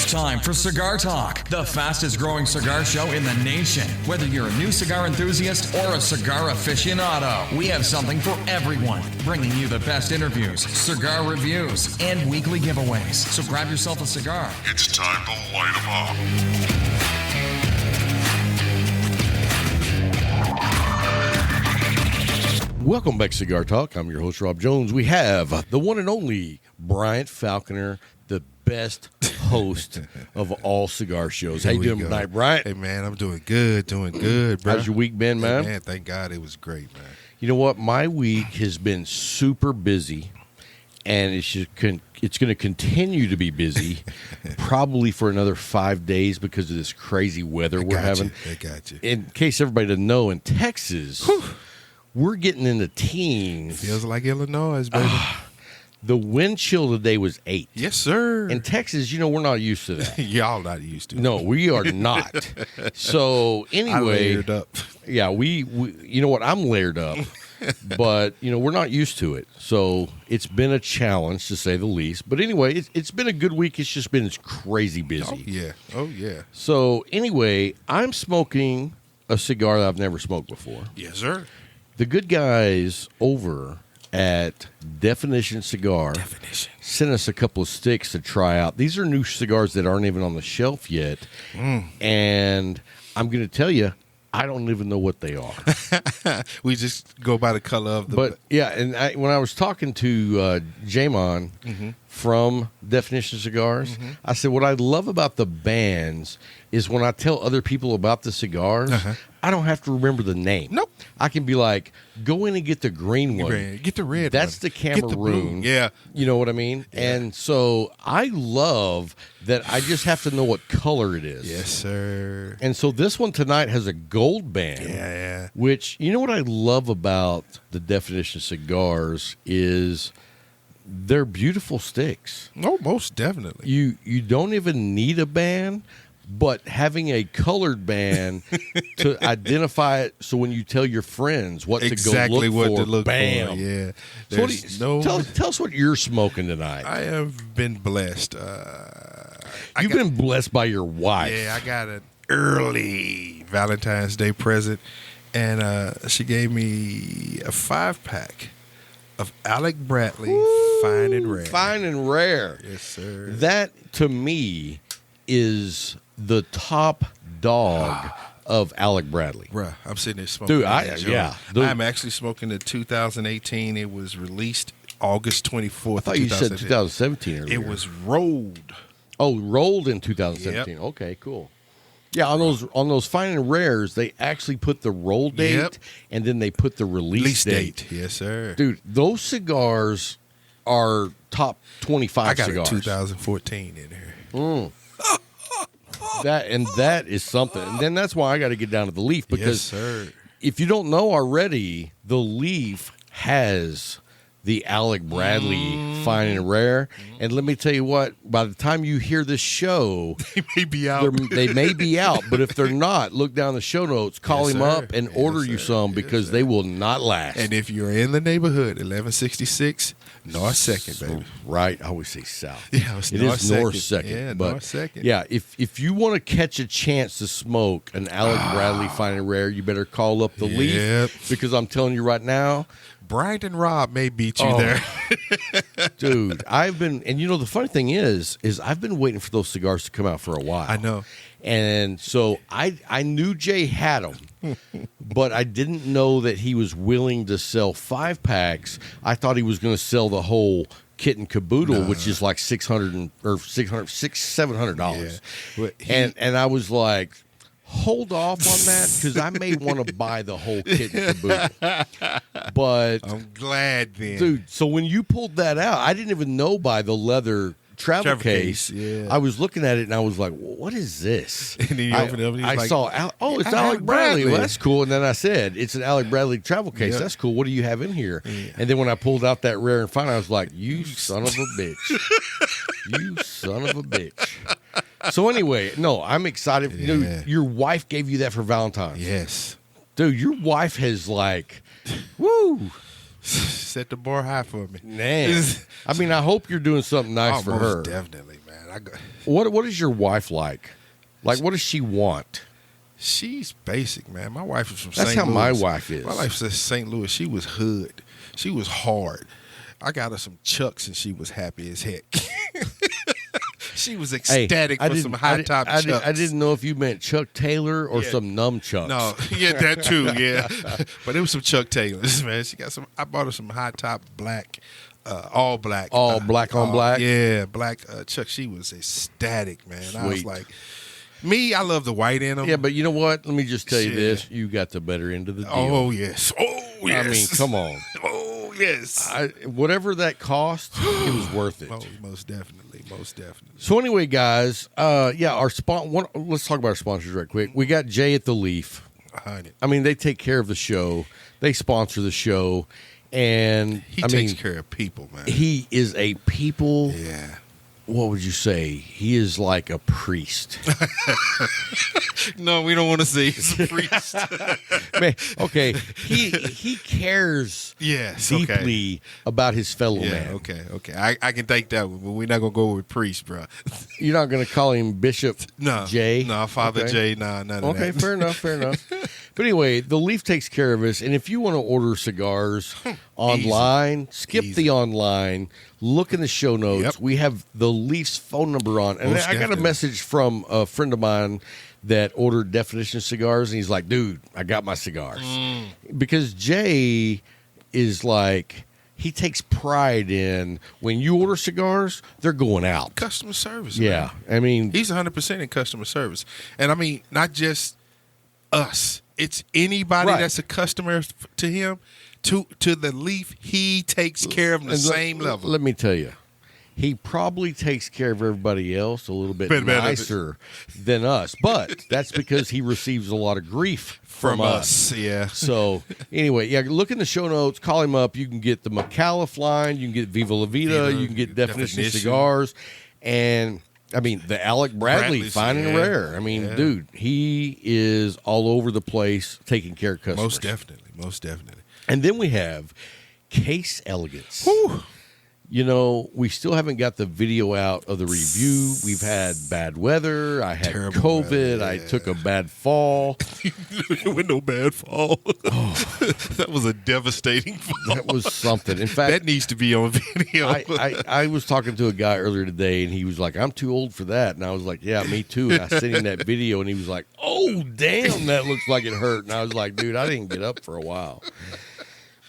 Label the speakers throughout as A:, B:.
A: time for Cigar Talk, the fastest growing cigar show in the nation. Whether you're a new cigar enthusiast or a cigar aficionado, we have something for everyone, bringing you the best interviews, cigar reviews, and weekly giveaways. So grab yourself a cigar.
B: It's time to light 'em up.
C: Welcome back to Cigar Talk. I'm your host, Rob Jones. We have the one and only Bryant Falconer, the best host of all cigar shows. How you doing tonight, Bryant?
D: Hey, man, I'm doing good, bro.
C: How's your week been, man?
D: Hey, man, thank God it was great, man.
C: You know what? My week has been super busy, and it's going to continue to be busy probably for another 5 days because of this crazy weather we're having.
D: I got you.
C: In case everybody doesn't know, in Texas, we're getting in the teens.
D: Feels like Illinois, baby.
C: The wind chill today was 8.
D: Yes, sir.
C: In Texas, we're not used to that.
D: Y'all not used to it.
C: No, we are not. So anyway,
D: I layered up.
C: Yeah, we you know what? I'm layered up, but we're not used to it. So it's been a challenge to say the least. But anyway, it's been a good week. It's just been crazy busy.
D: Oh yeah.
C: So anyway, I'm smoking a cigar that I've never smoked before.
D: Yes, sir.
C: The good guys over at Definition Cigar sent us a couple of sticks to try out. These are new cigars that aren't even on the shelf yet. And I'm going to tell you, I don't even know what they are.
D: We just go by the color of the...
C: But, yeah, and when I was talking to Jamon from Definition Cigars, I said, what I love about the bands is when I tell other people about the cigars, I don't have to remember the name.
D: Nope.
C: I can be like, go in and get the green one.
D: Get the red
C: That's
D: one.
C: the
D: Get the blue.
C: Cameroon.
D: Yeah.
C: You know what I mean?
D: Yeah.
C: And so I love that I just have to know what color it is.
D: Yes, sir.
C: And so this one tonight has a gold band.
D: Yeah.
C: Which, you know what I love about the Definition cigars is they're beautiful sticks.
D: Oh, most definitely.
C: You don't even need a band, but having a colored band to identify it, so when you tell your friends what
D: exactly
C: to go
D: what
C: look for,
D: to look
C: bam.
D: for. Yeah.
C: So tell us what you're smoking tonight.
D: I have been blessed.
C: You've been blessed by your wife.
D: Yeah, I got an early Valentine's Day present, and she gave me a 5-pack of Alec Bradley Fine and Rare.
C: Fine and Rare.
D: Yes, sir.
C: That, to me, is the top dog of Alec Bradley.
D: Bruh, I'm sitting there smoking.
C: Dude,
D: Dude. I'm actually smoking the 2018. It was released August 24th.
C: I thought you said 2017 earlier.
D: It was rolled.
C: Oh, rolled in 2017.
D: Yep.
C: Okay, cool. Yeah, on those Fine and Rares, they actually put the roll date and then they put the release date.
D: Yes, sir.
C: Dude, those cigars are top 25 cigars.
D: I got a 2014 in here.
C: That is something. And then that's why I got to get down to the Leaf, because
D: yes, sir.
C: If you don't know already, the Leaf has the Alec Bradley Fine and Rare. And let me tell you what, by the time you hear this show,
D: they may be out.
C: They may be out, but if they're not, look down the show notes, call him up and order you some, because they will not last.
D: And if you're in the neighborhood, 1166 North 2nd, baby.
C: Right, I always say south.
D: Yeah,
C: it is North 2nd.
D: Yeah,
C: but
D: North 2nd.
C: Yeah, if you want to catch a chance to smoke an Alec Bradley Fine and Rare, you better call up the Leaf, because I'm telling you right now,
D: Bryant and Rob may beat you there.
C: Dude, I've been, and the funny thing is I've been waiting for those cigars to come out for a while.
D: I know.
C: And so I knew Jay had them, but I didn't know that he was willing to sell 5-packs. I thought he was going to sell the whole kit and caboodle, which is like $700. Yeah. And I was like, hold off on that, because I may want to buy the whole kit and caboodle. But
D: I'm glad then.
C: Dude, so when you pulled that out, I didn't even know by the leather travel case.
D: Yeah.
C: I was looking at it and I was like, what is this?
D: And then you opened it up and
C: I
D: like,
C: saw, it's Alec Bradley. Well, that's cool. And then I said, it's an Alec Bradley travel case.
D: Yep.
C: That's cool. What do you have in here?
D: Yeah.
C: And then when I pulled out that Rare and Fine, I was like, you son of a bitch. You son of a bitch. So anyway, no, I'm excited.
D: Yeah.
C: Dude, your wife gave you that for Valentine's.
D: Yes.
C: Dude, your wife has woo.
D: Set the bar high for me.
C: Man. I mean, I hope you're doing something nice for her.
D: Definitely, man.
C: What is your wife like? Like, what does she want?
D: She's basic, man. My wife is from
C: That's
D: St.
C: how
D: Louis.
C: my wife is.
D: My wife's from St. Louis. She was hood. She was hard. I got her some Chucks, and she was happy as heck. She was ecstatic for some high top Chucks.
C: I didn't know if you meant Chuck Taylor or some nunchucks.
D: No, yeah, that too, yeah. But it was some Chuck Taylors, man. She got some. I bought her some high top black, all black,
C: black on black.
D: Yeah, black Chuck. She was ecstatic, man.
C: Sweet.
D: I was like, me, I love the white in them.
C: Yeah, but you know what? Let me just tell you
D: Shit.
C: this: you got the better end of the deal.
D: Oh yes, oh yes.
C: I mean, come on.
D: Oh yes.
C: Whatever that cost, it was worth it.
D: Oh, most definitely, most definitely.
C: So anyway, guys, our let's talk about our sponsors right quick. We got Jay at the Leaf. I mean, they take care of the show. They sponsor the show, and
D: He takes care of people, man.
C: He is a people.
D: Yeah.
C: What would you say? He is like a priest.
D: No, we don't want to say he's a priest.
C: Man, okay, he cares
D: Yes,
C: deeply about his fellow
D: Yeah,
C: man.
D: okay. I can take that one, but we're not gonna go with priest, bro.
C: You're not going to call him Bishop Jay?
D: No, Father
C: Okay.
D: Jay, none of that.
C: Okay, fair enough. But anyway, the Leaf takes care of us. And if you want to order cigars online, skip
D: Easy.
C: the online, look in the show notes.
D: Yep.
C: We have the Leaf's phone number on. And
D: Most
C: I got a
D: definitely.
C: message from a friend of mine that ordered Definition cigars. And he's like, dude, I got my cigars. Because Jay is like, he takes pride in when you order cigars, they're going out.
D: Customer service.
C: Yeah.
D: man.
C: I mean,
D: He's 100% in customer service, and I mean not just us. It's anybody
C: Right.
D: that's a customer to him. To the Leaf, he takes care of them the
C: And
D: same level.
C: Let me tell you, he probably takes care of everybody else a little bit
D: Better.
C: nicer than us. But that's because he receives a lot of grief from us.
D: Yeah.
C: So anyway, yeah, look in the show notes. Call him up. You can get the McAuliffe line. You can get Viva La Vida. You can get Definition Cigars. And, I mean, the Alec Bradley,
D: Bradley's,
C: fine and
D: yeah.
C: rare. I mean,
D: Yeah.
C: dude, he is all over the place taking care of customers.
D: Most definitely.
C: And then we have Case Elegance.
D: Whew.
C: You know, we still haven't got the video out of the review. We've had bad weather. I had
D: Terrible
C: COVID.
D: weather,
C: I
D: yeah.
C: took a bad fall.
D: With no bad fall. That was a devastating fall.
C: That was something. In fact,
D: That needs to be on video.
C: I was talking to a guy earlier today, and he was like, I'm too old for that. And I was like, yeah, me too. And I sent him that video, and he was like, oh, damn, that looks like it hurt. And I was like, dude, I didn't get up for a while.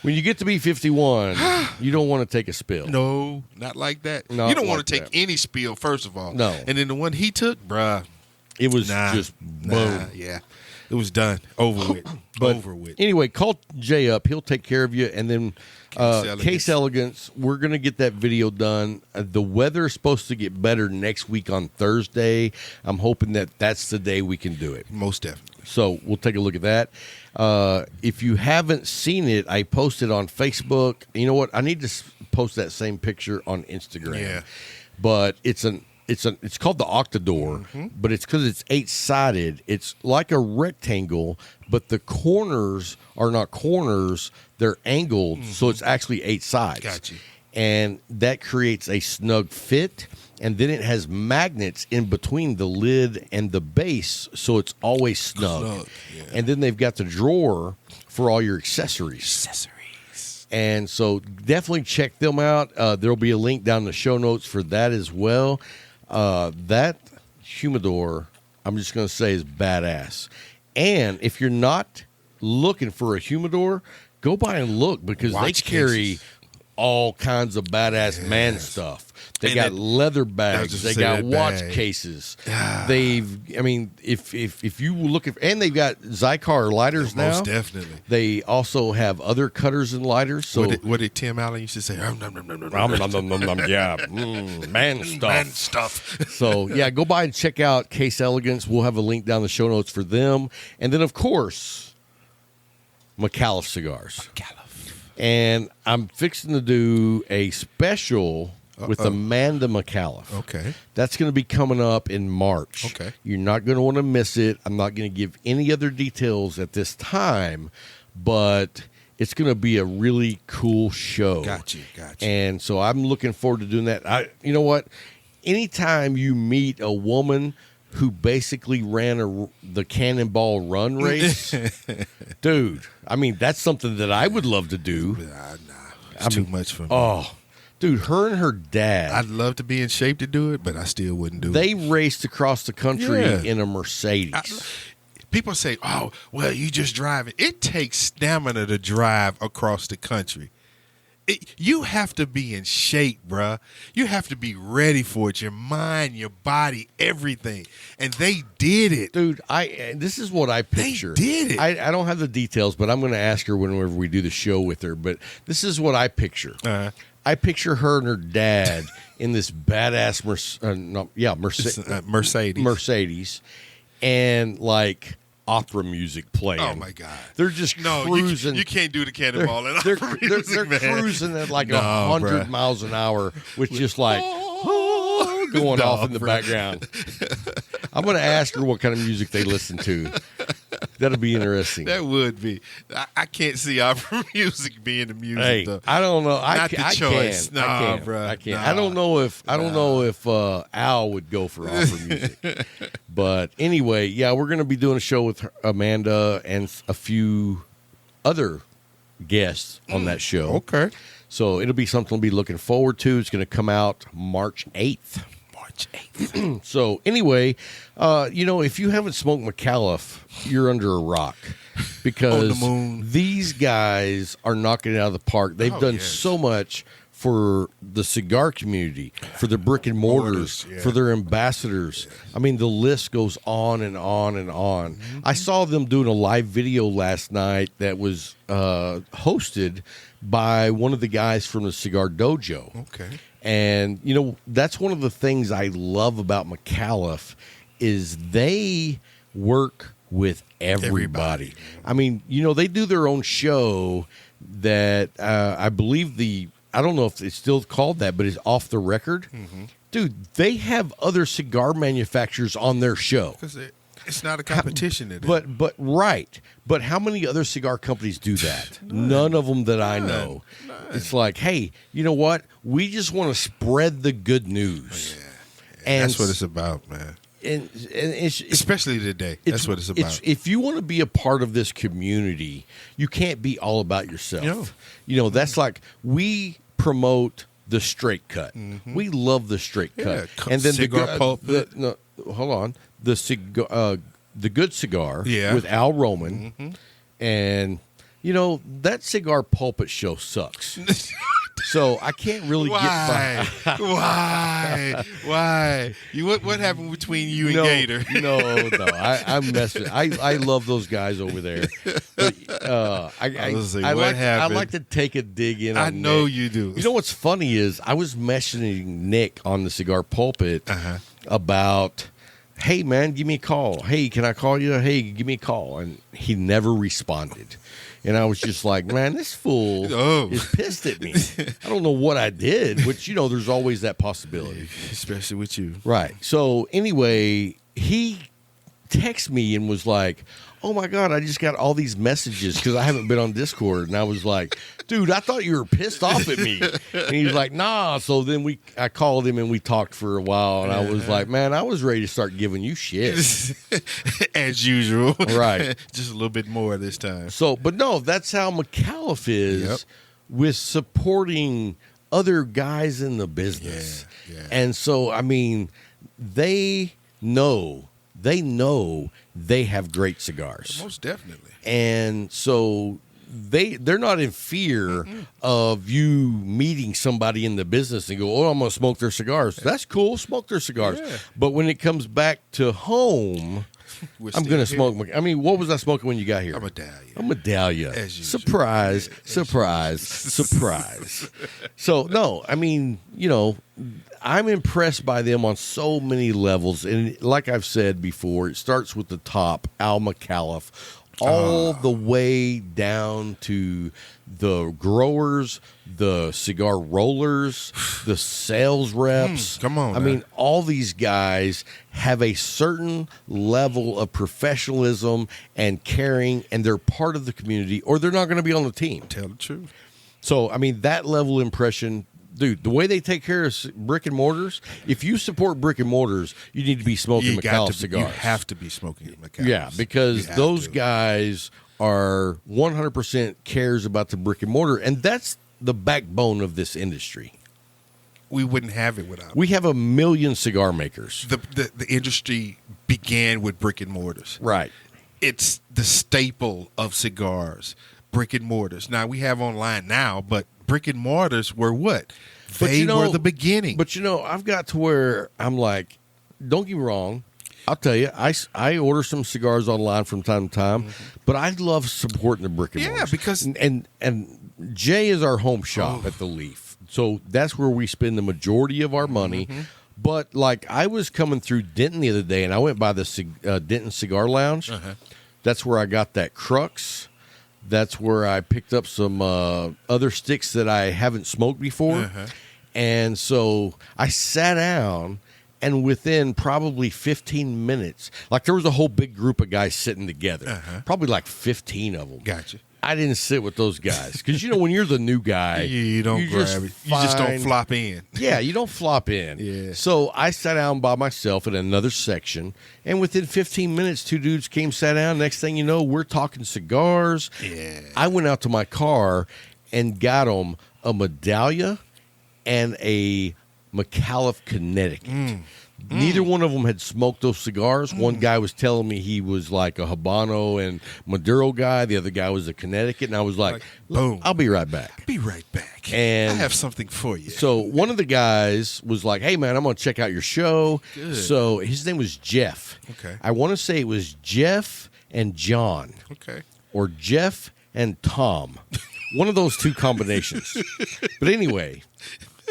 C: When you get to be 51, you don't want to take a spill.
D: No, not like that.
C: Not
D: You don't
C: like
D: want to take
C: that.
D: any spill, first of all.
C: No.
D: And then the one he took, bruh.
C: It was
D: Nah,
C: just boom.
D: yeah. It was done. Over with.
C: But
D: Over with.
C: Anyway, call Jay up. He'll take care of you. And then
D: Elegance.
C: Case Elegance, we're going to get that video done. The weather is supposed to get better next week on Thursday. I'm hoping that that's the day we can do it.
D: Most definitely.
C: So we'll take a look at that. If you haven't seen it, I posted on Facebook. You know what? I need to post that same picture on Instagram.
D: Yeah.
C: But it's called the Octador, but it's because it's 8-sided. It's like a rectangle, but the corners are not corners; they're angled, so it's actually 8 sides.
D: Got you.
C: And that creates a snug fit. And then it has magnets in between the lid and the base, so it's always snug.
D: Yeah.
C: And then they've got the drawer for all your accessories. And so definitely check them out. There'll be a link down in the show notes for that as well. That humidor, I'm just going to say, is badass. And if you're not looking for a humidor, go by and look because
D: Watch
C: they carry
D: cases.
C: all kinds of badass man stuff. They
D: And
C: got
D: it-
C: leather
D: I was
C: bags.
D: just
C: They
D: saying
C: got
D: that
C: watch
D: bag.
C: cases. If you look at, and they've got Zycar lighters now.
D: Most definitely.
C: They also have other cutters and lighters. So
D: What did Tim Allen used to say?
C: yeah, man stuff.
D: Man stuff.
C: So yeah, go by and check out Case Elegance. We'll have a link down in the show notes for them, and then of course, McAuliffe Cigars. And I'm fixing to do a special with Amanda McAuliffe.
D: Okay.
C: That's going to be coming up in March.
D: Okay.
C: You're not going to want to miss it. I'm not going to give any other details at this time, but it's going to be a really cool show.
D: Got you.
C: And so I'm looking forward to doing that. You know what? anytime you meet a woman who basically ran the Cannonball Run race, dude, I mean, that's something that I would love to do.
D: Nah, it's too much for me.
C: Oh, dude, her and her dad.
D: I'd love to be in shape to do it, but I still wouldn't do it.
C: They raced across the country in a Mercedes.
D: People say, oh, well, you just drive it. It takes stamina to drive across the country. You have to be in shape, bruh. You have to be ready for it. Your mind, your body, everything. And they did it.
C: Dude, this is what I picture.
D: They did it.
C: I don't have the details, but I'm going to ask her whenever we do the show with her. But this is what I picture. I picture her and her dad in this badass Mercedes, and like opera music playing.
D: Oh my God!
C: They're just cruising.
D: You can't do the Cannonball and
C: they're,
D: opera music,
C: they're
D: man.
C: cruising at like 100 miles an hour with just like going off in the background. I'm going to ask her what kind of music they listen to. That'll be interesting.
D: That would be. I can't see opera music being the music.
C: Hey,
D: though.
C: I don't know.
D: Not the choice.
C: I can't. I don't know if Al would go for opera music. But anyway, yeah, we're going to be doing a show with Amanda and a few other guests on that show.
D: Okay.
C: So it'll be something to be looking forward to. It's going to come out March 8th. So anyway, if you haven't smoked McAuliffe, you're under a rock because these guys are knocking it out of the park. They've done so much for the cigar community, for the brick and mortars, for their ambassadors. I mean, the list goes on and on and on. Mm-hmm. I saw them doing a live video last night that was hosted by one of the guys from the Cigar Dojo.
D: Okay.
C: And, that's one of the things I love about McAuliffe is they work with everybody. I mean, they do their own show that I believe I don't know if it's still called that, but it's Off the Record. Mm-hmm. Dude, they have other cigar manufacturers on their show.
D: Because it's not a competition.
C: But how many other cigar companies do that? None of them that I know. None. It's like, hey, you know what? We just want to spread the good news.
D: And that's what it's about, man.
C: And
D: especially today. That's what it's about.
C: If you want to be a part of this community, you can't be all about yourself. That's like we promote the straight cut. Mm-hmm. We love the straight cut. And then
D: cigar pulp.
C: Hold on. The Good Cigar with Al Roman. Mm-hmm. And, that cigar pulpit show sucks. So I can't really get by.
D: Why? What happened between you and Gator?
C: No. I'm messing. I love those guys over there. But, I like to take a dig in.
D: I know Nick. You do.
C: You know what's funny is I was messaging Nick on the Cigar Pulpit about, hey man, give me a call. Hey, can I call you? Hey, give me a call. And he never responded. And I was just like, man, this fool is pissed at me. I don't know what I did, which, there's always that possibility.
D: Especially with you.
C: Right. So anyway, he texted me and was like, oh my God, I just got all these messages because I haven't been on Discord. And I was like, dude, I thought you were pissed off at me. And he was like, nah. So then I called him and we talked for a while. And I was like, man, I was ready to start giving you shit.
D: As usual.
C: Right.
D: Just a little bit more this time.
C: So, but no, that's how McAuliffe is with supporting other guys in the business. Yeah. And so, I mean, they know they have great cigars.
D: Most definitely.
C: And so they're not in fear of you meeting somebody in the business and go, oh, I'm going to smoke their cigars. That's cool. Smoke their cigars. Yeah. But when it comes back to home, I'm going to smoke. I mean, what was I smoking when you got here? A Medallia.
D: As usual.
C: Surprise. So, no, I mean, I'm impressed by them on so many levels. And like I've said before, it starts with the top, Al McAuliffe, all the way down to the growers, the cigar rollers, the sales reps.
D: Come on.
C: I mean, all these guys have a certain level of professionalism and caring, and they're part of the community, or they're not going to be on the team.
D: Tell the truth.
C: So, I mean, that level of impression, Dude, the way they take care of brick and mortars, if you support brick and mortars, you need to be smoking McAuliffe cigars.
D: You have to be smoking McAuliffe.
C: Yeah, because those guys are 100% cares about the brick and mortar, and that's the backbone of this industry.
D: We wouldn't have it without.
C: We have 1 million cigar makers.
D: The industry began with brick and mortars.
C: Right.
D: It's the staple of cigars, brick and mortars. Now, we have online now, but brick and mortars were what? They were the beginning.
C: But, I've got to where I'm like, don't get me wrong. I'll tell you, I order some cigars online from time to time, but I love supporting the brick and mortars.
D: Yeah, because...
C: And Jay is our home shop at the Leaf. So that's where we spend the majority of our money. Mm-hmm. But, like, I was coming through Denton the other day, and I went by the Denton Cigar Lounge. Uh-huh. That's where I got that Crux. That's where I picked up some other sticks that I haven't smoked before. Uh-huh. And so I sat down, and within probably 15 minutes, like there was a whole big group of guys sitting together, probably like 15 of them.
D: Gotcha.
C: I didn't sit with those guys because, when you're the new guy,
D: you don't grab it. You just don't flop in.
C: Yeah, you don't flop in.
D: Yeah.
C: So I sat down by myself in another section, and within 15 minutes, 2 dudes came, sat down. Next thing you know, we're talking cigars.
D: Yeah.
C: I went out to my car and got them a Medallia and a McAuliffe Connecticut. Neither one of them had smoked those cigars. One guy was telling me he was like a Habano and Maduro guy. The other guy was a Connecticut. And I was like, boom, I'll be right back.
D: Be right back.
C: And
D: I have something for you.
C: So one of the guys was like, hey, man, I'm going to check out your show.
D: Good.
C: So his name was Jeff.
D: Okay.
C: I want to say it was Jeff and John.
D: Okay.
C: Or Jeff and Tom. One of those two combinations. But anyway,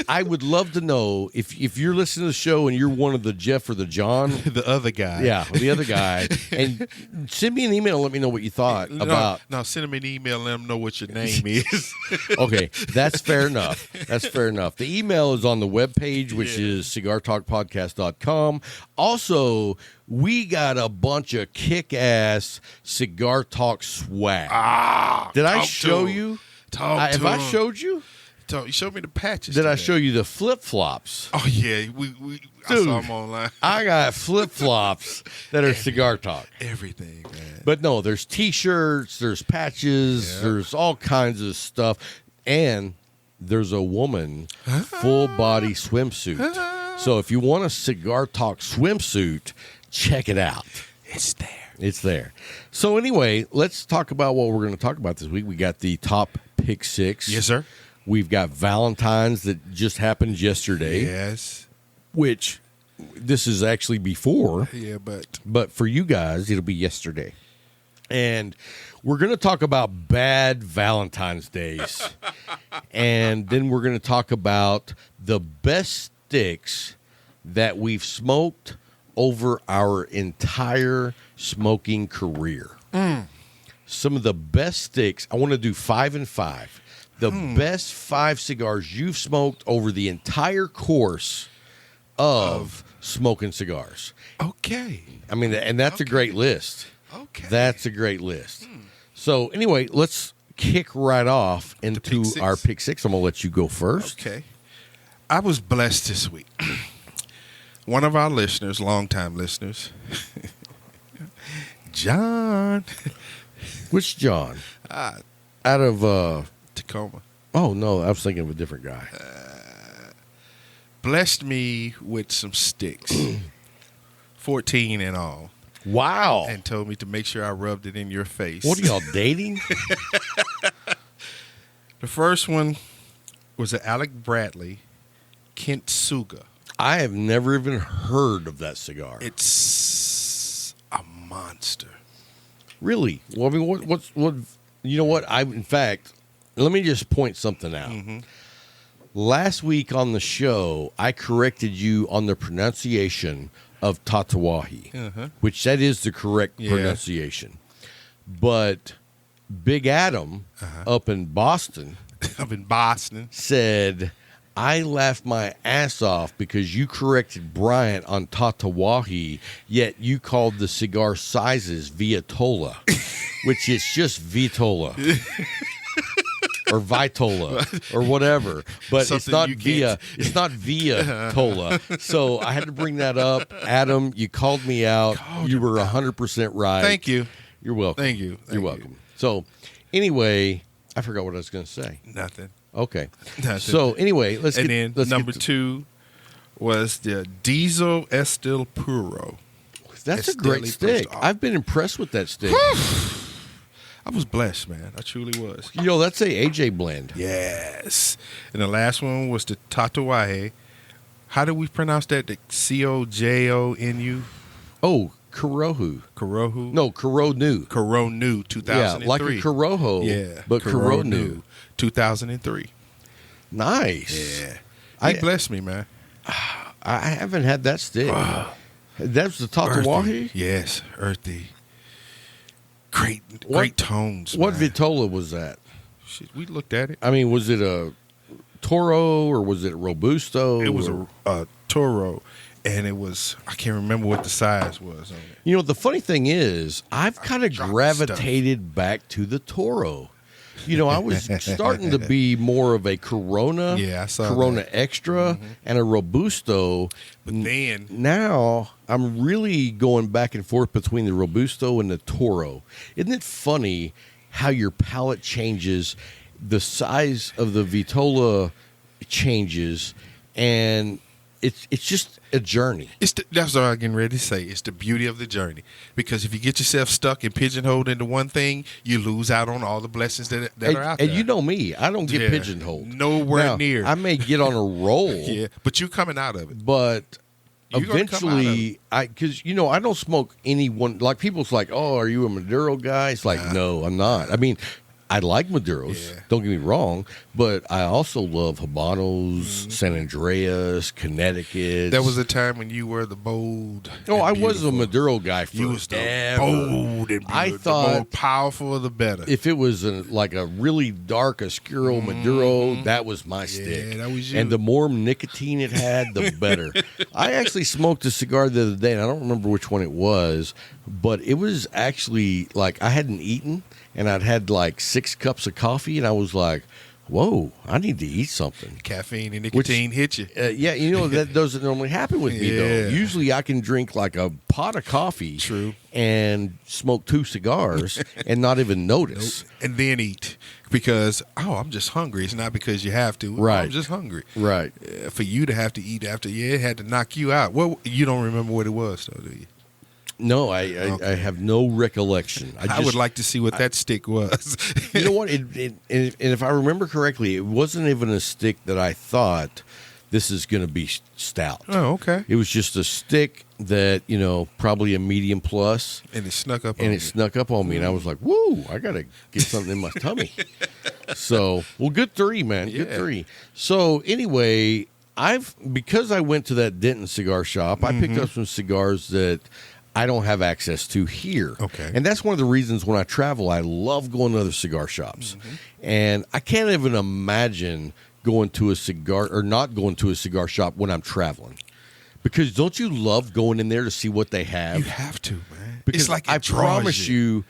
C: I would love to know if you're listening to the show and you're one of the Jeff or the John.
D: The other guy.
C: Yeah, the other guy. And send me an email and let me know what you thought about.
D: No, send him an email and let him know what your name is.
C: Okay, that's fair enough. That's fair enough. The email is on the webpage, which is cigartalkpodcast.com. Also, we got a bunch of kick-ass Cigar Talk swag. Did I show you? Have I showed you?
D: You showed me the patches.
C: Did I show you the flip-flops?
D: Oh, yeah. I saw them online.
C: I got flip-flops that are Cigar Talk.
D: Everything, man.
C: But no, there's T-shirts, there's patches, there's all kinds of stuff. And there's a woman full-body swimsuit. So if you want a Cigar Talk swimsuit, check it out.
D: It's there.
C: It's there. So anyway, let's talk about what we're going to talk about this week. We got the top pick 6.
D: Yes, sir.
C: We've got Valentine's that just happened yesterday.
D: Yes.
C: Which this is actually before.
D: Yeah,
C: but for you guys, it'll be yesterday. And we're going to talk about bad Valentine's days. And then we're going to talk about the best sticks that we've smoked over our entire smoking career. Some of the best sticks. I want to do 5 and 5. The best 5 cigars you've smoked over the entire course of smoking cigars.
D: Okay.
C: I mean, and that's a great list.
D: Okay.
C: That's a great list. So anyway, let's kick right off into our pick 6. I'm going to let you go first.
D: Okay. I was blessed this week. One of our listeners, longtime listeners, John.
C: Which John?
D: Out
C: of
D: Tacoma.
C: Oh, no, I was thinking of a different guy.
D: Blessed me with some sticks, 14 in all.
C: Wow.
D: And told me to make sure I rubbed it in your face.
C: What are y'all dating?
D: The first one was an Alec Bradley Kintsuga.
C: I have never even heard of that cigar.
D: It's a monster.
C: Really? Well, I mean, what? You know what? In fact, let me just point something out. Mm-hmm. Last week on the show, I corrected you on the pronunciation of Tatawahi, which that is the correct pronunciation. But Big Adam up in Boston, said, I laughed my ass off because you corrected Bryant on Tatawahi, yet you called the cigar sizes Vitola, which is just Vitola. or Vitola or whatever, but it's
D: Something
C: not
D: you
C: via.
D: can't-
C: It's not via Tola. So I had to bring that up. Adam, you called me out. You were 100% right.
D: Thank you.
C: You're welcome.
D: Thank you. Thank
C: You're
D: you.
C: welcome. So anyway, I forgot what I was going to say.
D: Nothing.
C: Okay.
D: Nothing.
C: So anyway, let's
D: And
C: get
D: then number
C: get to-
D: 2 was the Diesel Estil Puro.
C: That's a
D: Esteli
C: great stick.
D: Puro.
C: I've been impressed with that stick.
D: I was blessed, man. I truly was.
C: You know, that's a AJ blend.
D: Yes. And the last one was the Tatuaje. How do we pronounce that? The Cojonu?
C: Oh, Corojo.
D: Corojo?
C: No, Coronu.
D: Coronu 2003.
C: Yeah, like a Corojo.
D: Yeah.
C: But Coronu.
D: 2003.
C: Nice.
D: Yeah.
C: I-
D: He blessed me, man.
C: I haven't had that stick. That's the Tatuaje?
D: Earthy. Yes, earthy. Great
C: What-
D: great tones.
C: What
D: man.
C: Vitola was that?
D: Shit, we looked at it.
C: I mean, was it a Toro or was it Robusto?
D: It was
C: or-
D: a Toro, and it was, I can't remember what the size was on it.
C: You know, the funny thing is, I've kind of
D: dropped
C: gravitated back to the Toro. You know, I was starting to be more of a Corona,
D: Yeah, I saw
C: Corona
D: that.
C: Extra, and a Robusto.
D: But then,
C: Now I'm really going back and forth between the Robusto and the Toro. Isn't it funny how your palate changes, the size of the Vitola changes, and it's just a journey.
D: that's what I'm getting ready to say. It's the beauty of the journey. Because if you get yourself stuck and pigeonholed into one thing, you lose out on all the blessings that are out there.
C: And you know me, I don't get
D: Yeah.
C: pigeonholed.
D: Nowhere
C: Now,
D: near.
C: I may get on a roll,
D: Yeah, but you coming out of it.
C: but
D: You're gonna come out of
C: eventually, because you know, I don't smoke anyone. Like people's like, "Oh, are you a Maduro guy?" It's like, no, I'm not. I mean, I like Maduros.
D: Yeah.
C: Don't get me wrong, but I also love Habanos, San Andreas, Connecticut.
D: There was a time when you were the bold.
C: Oh,
D: and
C: I was a
D: beautiful.
C: Maduro guy for
D: You was the
C: ever.
D: bold and beautiful.
C: I
D: the
C: thought
D: more powerful, the better.
C: if it was like a really dark Oscuro Maduro, that was my stick.
D: that was you.
C: And the more nicotine it had, the better. I actually smoked a cigar the other day, and I don't remember which one it was, but it was actually like I hadn't eaten, and I'd had like 6 cups of coffee, and I was like, whoa, I need to eat something.
D: Caffeine and nicotine hit you.
C: Yeah, you know, that doesn't normally happen with me, though.
D: Yeah.
C: Usually I can drink like a pot of coffee
D: True.
C: and smoke 2 cigars and not even notice.
D: And then eat. Because, I'm just hungry. It's not because you have to.
C: Right.
D: I'm just hungry.
C: Right.
D: For you to have to eat after, it had to knock you out. Well, you don't remember what it was, though, do you?
C: No, I have no recollection.
D: I would like to see what that stick was.
C: You know what? And if I remember correctly, it wasn't even a stick that I thought this is going to be stout.
D: Oh, okay.
C: It was just a stick that, you know, probably a medium plus,
D: And it snuck up
C: and
D: on
C: it snuck up on me, and I was like, "Woo! I got to get something in my tummy." So, well, good 3, man. Good
D: Yeah.
C: 3. So, anyway, because I went to that Denton cigar shop, I picked up some cigars that I don't have access to here.
D: Okay.
C: And that's one of the reasons when I travel, I love going to other cigar shops. And I can't even imagine going to a cigar or not going to a cigar shop when I'm traveling. Because don't you love going in there to see what they have?
D: You have to, man.
C: Because
D: it's like it
C: I
D: draws
C: promise you,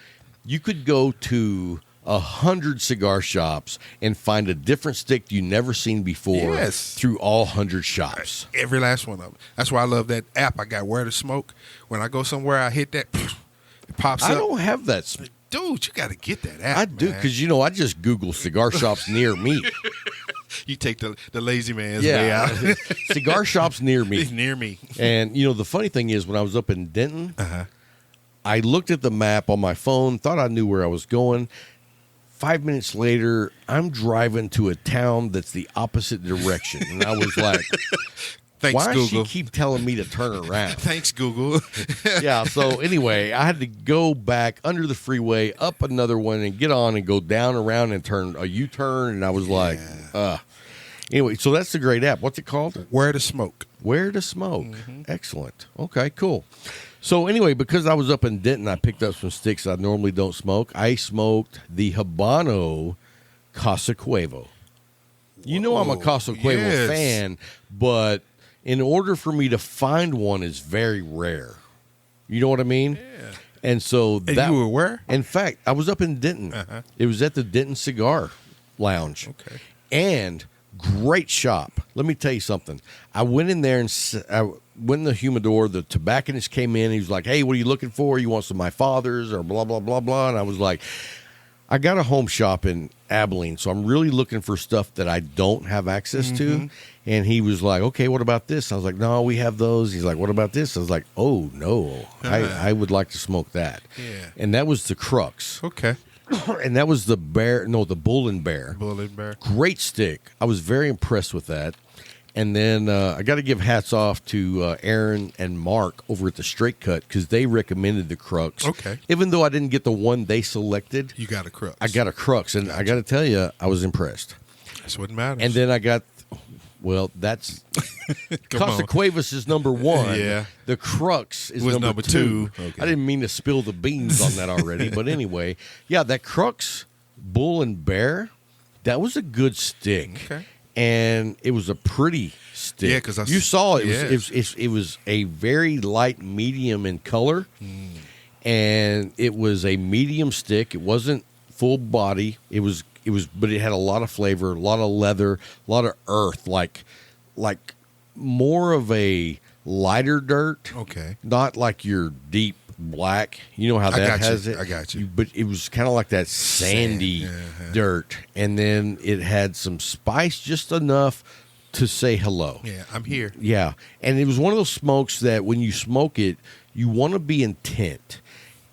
C: you could go to 100 cigar shops and find a different stick you never seen before
D: Yes.
C: through all 100 shops.
D: Every last one of them. That's why I love that app I got, Where to Smoke. When I go somewhere, I hit that, it pops
C: I
D: up.
C: don't have that.
D: Dude, you got to get that app.
C: I do,
D: man.
C: because, you know, I just Google cigar shops near me.
D: You take the lazy man's way
C: Yeah.
D: out.
C: Cigar shops near
D: It's
C: me.
D: near me.
C: And, you know, the funny thing is, when I was up in Denton, I looked at the map on my phone, thought I knew where I was going. 5 minutes later, I'm driving to a town that's the opposite direction. And I was like,
D: Thanks,
C: why does
D: Google.
C: she keep telling me to turn around?
D: Thanks, Google.
C: Yeah, so anyway, I had to go back under the freeway, up another one, and get on and go down around and turn a U-turn. And I was like, Anyway, so that's a great app. What's it called?
D: Where to Smoke.
C: Where to Smoke. Excellent. Okay, cool. So anyway, because I was up in Denton, I picked up some sticks I normally don't smoke. I smoked the Habano Casa Cuevo. You know I'm a Casa Cuevo
D: yes.
C: fan, but in order for me to find one is very rare. You know what I mean?
D: Yeah.
C: And so
D: And you were where?
C: In fact, I was up in Denton. It was at the Denton Cigar. lounge.
D: Okay.
C: And great shop. Let me tell you something. I went in there and I went in the humidor. The tobacconist came in. He was like, "Hey, what are you looking for? You want some of my father's or blah, blah, blah, blah." And I was like, I got a home shop in Abilene, so I'm really looking for stuff that I don't have access to. And he was like, "Okay, what about this?" I was like, "No, we have those." He's like, "What about this?" I was like, "Oh, no, I would like to smoke that."
D: Yeah.
C: And that was the Crux.
D: Okay.
C: And that was the Bull and Bear.
D: Bull and Bear.
C: Great stick. I was very impressed with that. And then I got to give hats off to Aaron and Mark over at the Straight Cut because they recommended the Crux.
D: Okay.
C: Even though I didn't get the one they selected,
D: You got a Crux.
C: I got a Crux. And I got to tell you, I was impressed.
D: That's what matters.
C: And then I got, well, that's Costa Cuevas is number one.
D: Yeah.
C: The Crux is
D: Was
C: number
D: two.
C: two.
D: Okay.
C: I didn't mean to spill the beans on that already. But anyway, yeah, that Crux Bull and Bear, that was a good stick.
D: Okay.
C: And it was a pretty stick.
D: Yeah, 'cause
C: you saw it.
D: yeah.
C: It was a very light medium in color, and it was a medium stick. It wasn't full body. It was, but it had a lot of flavor, a lot of leather, a lot of earth, like more of a lighter dirt.
D: Okay.
C: Not like your deep black. You know how
D: I
C: that
D: got
C: has
D: you.
C: it.
D: I got you.
C: But it was kind of like that sandy dirt, and then it had some spice, just enough to say hello.
D: Yeah, I'm here.
C: Yeah, and it was one of those smokes that when you smoke it, you want to be intent.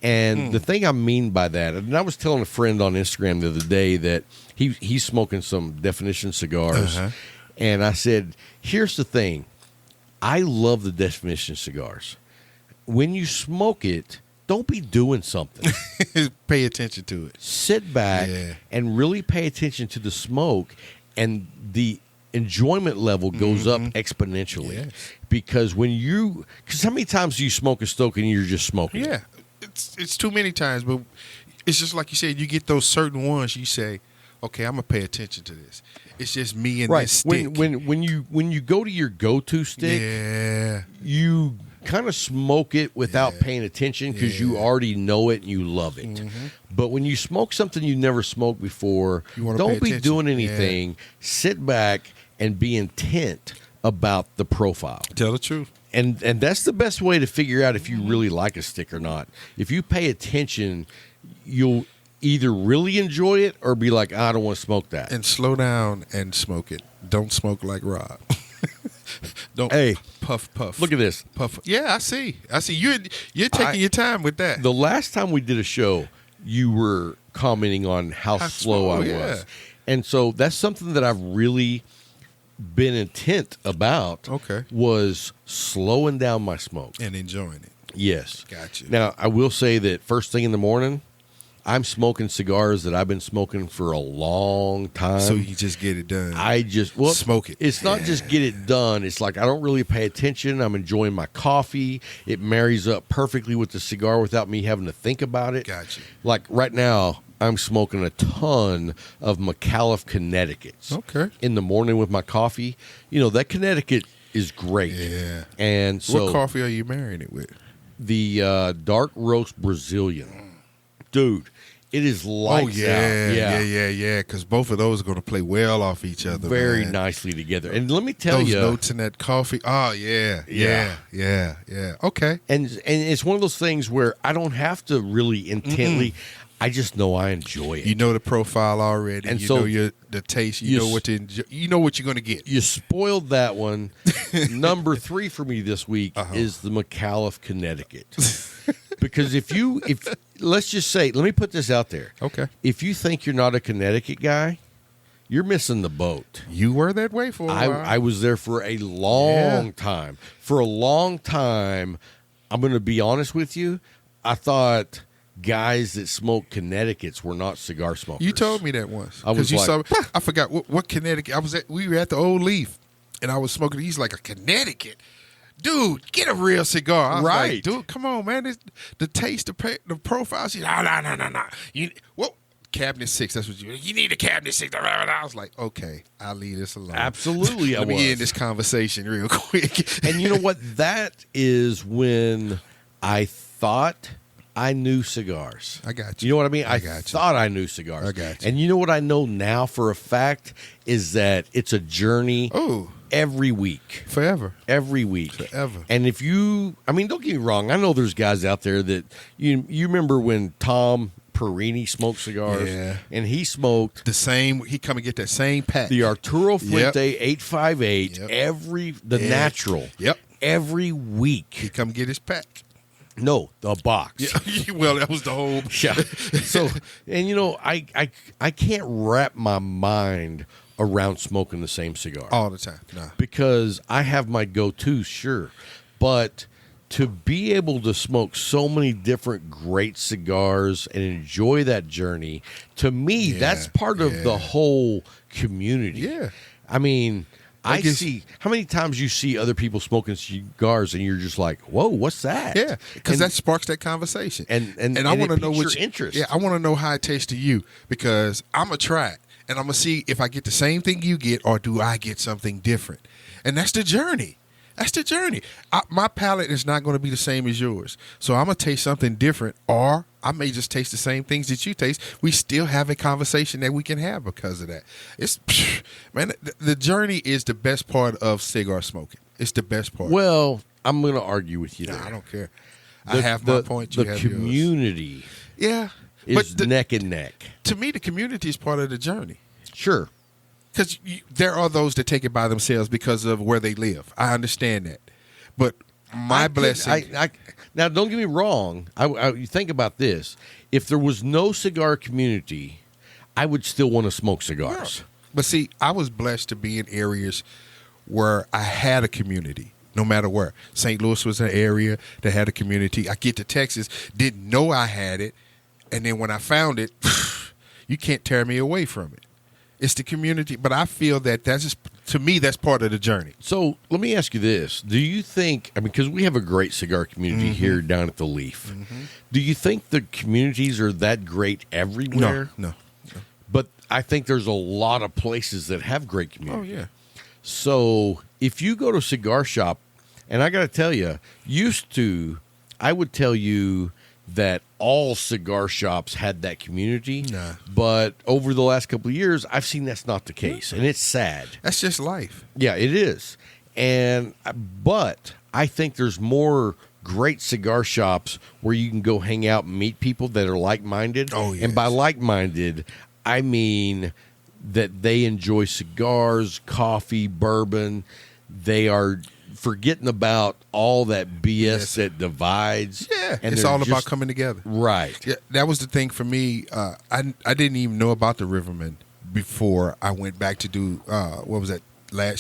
C: And the thing I mean by that, and I was telling a friend on Instagram the other day that he's smoking some Definition cigars, and I said, "Here's the thing, I love the Definition cigars. When you smoke it, don't be doing something.
D: Pay attention to it.
C: Sit back and really pay attention to the smoke, and the enjoyment level goes up exponentially.
D: Yes.
C: Because how many times do you smoke a stoke and you're just smoking?
D: Yeah, it's too many times, but it's just like you said. You get those certain ones. You say, "Okay, I'm gonna pay attention to this." It's just me and this stick.
C: When you go to your go-to stick, you kind of smoke it without paying attention because you already know it and you love it. But when you smoke something you never smoked before, don't be doing anything. Sit back and be intent about the profile.
D: Tell the truth.
C: And that's the best way to figure out if you really like a stick or not. If you pay attention, you'll either really enjoy it or be like, I don't want to smoke that.
D: And slow down and smoke it. Don't smoke like Rob. Don't puff.
C: Look at this.
D: Puff. Yeah, I see. You're taking your time with that.
C: The last time we did a show, you were commenting on how slow I was. And so that's something that I've really been intent about.
D: Okay.
C: Was slowing down my smoke.
D: And enjoying it.
C: Yes.
D: Gotcha.
C: Now, I will say that first thing in the morning, I'm smoking cigars that I've been smoking for a long time.
D: So you just get it done.
C: Smoke it. It's not just get it done. It's like I don't really pay attention. I'm enjoying my coffee. It marries up perfectly with the cigar without me having to think about it.
D: Gotcha.
C: Like right now, I'm smoking a ton of McAuliffe Connecticut's.
D: Okay.
C: In the morning with my coffee. You know, that Connecticut is great.
D: Yeah.
C: And so
D: what coffee are you marrying it with?
C: The dark roast Brazilian. Dude, it is lights out.
D: Yeah. Because both of those are going to play well off each other.
C: Very nicely together. And let me tell
D: those
C: you,
D: notes in that coffee. Oh yeah. Okay.
C: And it's one of those things where I don't have to really intently. I just know I enjoy it.
D: You know the profile already.
C: And
D: you
C: so
D: know the taste. You know what to enjoy. You know what you're going to get.
C: You spoiled that one. Number 3 for me this week is the McAuliffe Connecticut. Because if let's just say, let me put this out there.
D: Okay.
C: If you think you're not a Connecticut guy, you're missing the boat.
D: You were that way for a while.
C: I was there for a long time. For a long time, I'm going to be honest with you, I thought guys that smoked Connecticut's were not cigar smokers.
D: You told me that once.
C: I was like,
D: I forgot what Connecticut. We were at the Old Leaf, and I was smoking. He's like, a Connecticut? Dude, get a real cigar. I was like, dude, come on, man. The taste, the profile. She's no. Cabinet 6, that's what you need a Cabinet 6. I was like, okay, I'll leave this alone.
C: Absolutely,
D: Let me end this conversation real quick.
C: And you know what? That is when I thought I knew cigars.
D: I got you.
C: You know what I mean? I
D: got you.
C: thought I knew cigars.
D: I got you.
C: And you know what I know now for a fact is that it's a journey every week.
D: Forever.
C: Every week.
D: Forever.
C: And if you, I mean, don't get me wrong. I know there's guys out there that, you remember when Tom Perini smoked cigars?
D: Yeah.
C: And he smoked
D: The same, he come and get that same pack.
C: the Arturo Fuente 858
D: Yep.
C: natural.
D: Yep.
C: Every week.
D: He come get his pack.
C: No, the box.
D: Yeah. Well, that was the whole.
C: Yeah. So, and I can't wrap my mind around smoking the same cigar
D: All the time. Nah.
C: because I have my go-tos, sure, but to be able to smoke so many different great cigars and enjoy that journey, to me, that's part of the whole community.
D: Yeah.
C: I mean, I
D: guess-
C: see how many times you see other people smoking cigars and you're just like, whoa, what's that?
D: Yeah, because
C: And-
D: that sparks that conversation.
C: And
D: I want to
C: it
D: know
C: piques
D: what
C: your interest.
D: Yeah, I want to know how it tastes to you because I'm gonna try it and I'm gonna see if I get the same thing you get or do I get something different. And that's the journey. That's the journey. My palate is not going to be the same as yours, so I'm gonna taste something different, or I may just taste the same things that you taste. We still have a conversation that we can have because of that. It's man, the journey is the best part of cigar smoking. It's the best part.
C: Well, I'm going to argue with you there.
D: I don't care. I have my point. You
C: The
D: have yours.
C: community
D: Yeah,
C: is
D: but
C: neck and neck.
D: to me, the community is part of the journey
C: Sure.
D: because there are those that take it by themselves because of where they live. I understand that, but my blessing.
C: Now, don't get me wrong. You think about this. If there was no cigar community, I would still want to smoke cigars.
D: But see, I was blessed to be in areas where I had a community, no matter where. St. Louis was an area that had a community. I get to Texas, didn't know I had it, and then when I found it, you can't tear me away from it. It's the community, but I feel that that's just, to me, that's part of the journey.
C: So let me ask you this. Do you think, I mean, because we have a great cigar community here down at the Leaf. Do you think the communities are that great everywhere?
D: No.
C: But I think there's a lot of places that have great community.
D: Oh, yeah.
C: So if you go to a cigar shop, and I got to tell you, I would tell you that all cigar shops had that community.
D: Nah.
C: But over the last couple of years, I've seen that's not the case, and it's sad.
D: That's just life.
C: Yeah, it is. But I think there's more great cigar shops where you can go hang out and meet people that are like-minded.
D: Oh, yes.
C: And by like-minded, I mean that they enjoy cigars, coffee, bourbon. They are forgetting about all that BS that divides.
D: Yeah,
C: and
D: it's
C: they're
D: all about
C: just-
D: coming together.
C: Right.
D: Yeah, that was the thing for me. I didn't even know about the Riverman before I went back to do what was that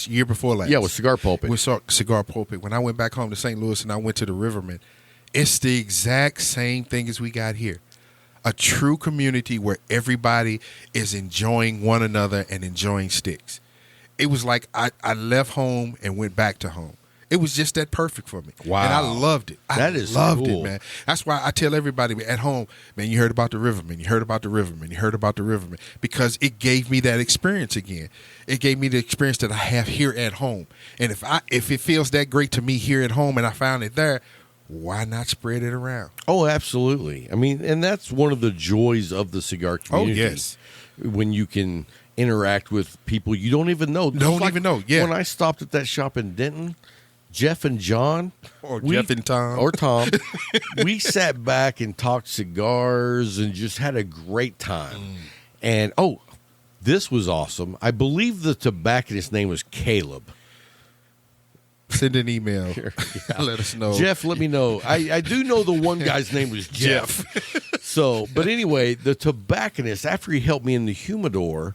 D: year before last?
C: Yeah, with Cigar Pulpit.
D: With Cigar Pulpit. When I went back home to St. Louis and I went to the Riverman, it's the exact same thing as we got here. A true community where everybody is enjoying one another and enjoying sticks. It was like I left home and went back to home. It was just that perfect for me.
C: Wow.
D: And I loved it.
C: That is
D: loved
C: cool.
D: it, man. That's why I tell everybody at home, man, you heard about the Riverman. You heard about the Riverman. You heard about the Riverman. Because it gave me that experience again. It gave me the experience that I have here at home. And if it feels that great to me here at home and I found it there, why not spread it around?
C: Oh, absolutely. I mean, and that's one of the joys of the cigar community.
D: yes.
C: When you can interact with people you don't even know.
D: Don't
C: Just
D: even know, yeah.
C: When I stopped at that shop in Denton, Jeff and John.
D: Or Jeff and Tom.
C: Or Tom. We sat back and talked cigars and just had a great time. And, this was awesome. I believe the tobacconist's name was Caleb.
D: Send an email. Let us know.
C: Jeff, let me know. I do know the one guy's name was Jeff. So, but anyway, the tobacconist, after he helped me in the humidor,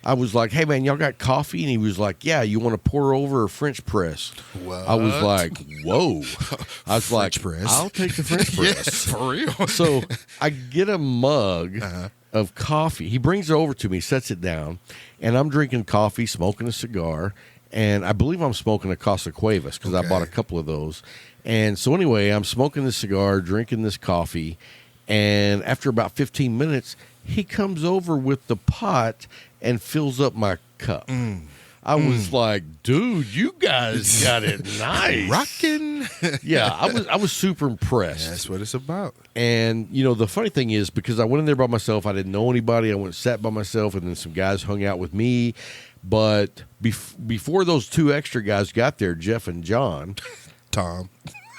C: I was like, hey, man, y'all got coffee? And he was like, yeah, you want to pour over a French press?
D: What?
C: I was like, whoa. I was like,
D: press?
C: I'll take the French press.
D: Yes, for real.
C: So I get a mug of coffee. He brings it over to me, sets it down, and I'm drinking coffee, smoking a cigar, and I believe I'm smoking a Casa Cuevas because I
D: Okay.
C: bought a couple of those. And so anyway, I'm smoking this cigar, drinking this coffee, and after about 15 minutes, he comes over with the pot and fills up my cup. I was like, dude, you guys got it nice.
D: Rocking.
C: Yeah, I was super impressed.
D: That's what it's about.
C: And, you know, the funny thing is, because I went in there by myself, I didn't know anybody. I went and sat by myself, and then some guys hung out with me. But before those two extra guys got there, Jeff and John.
D: Tom.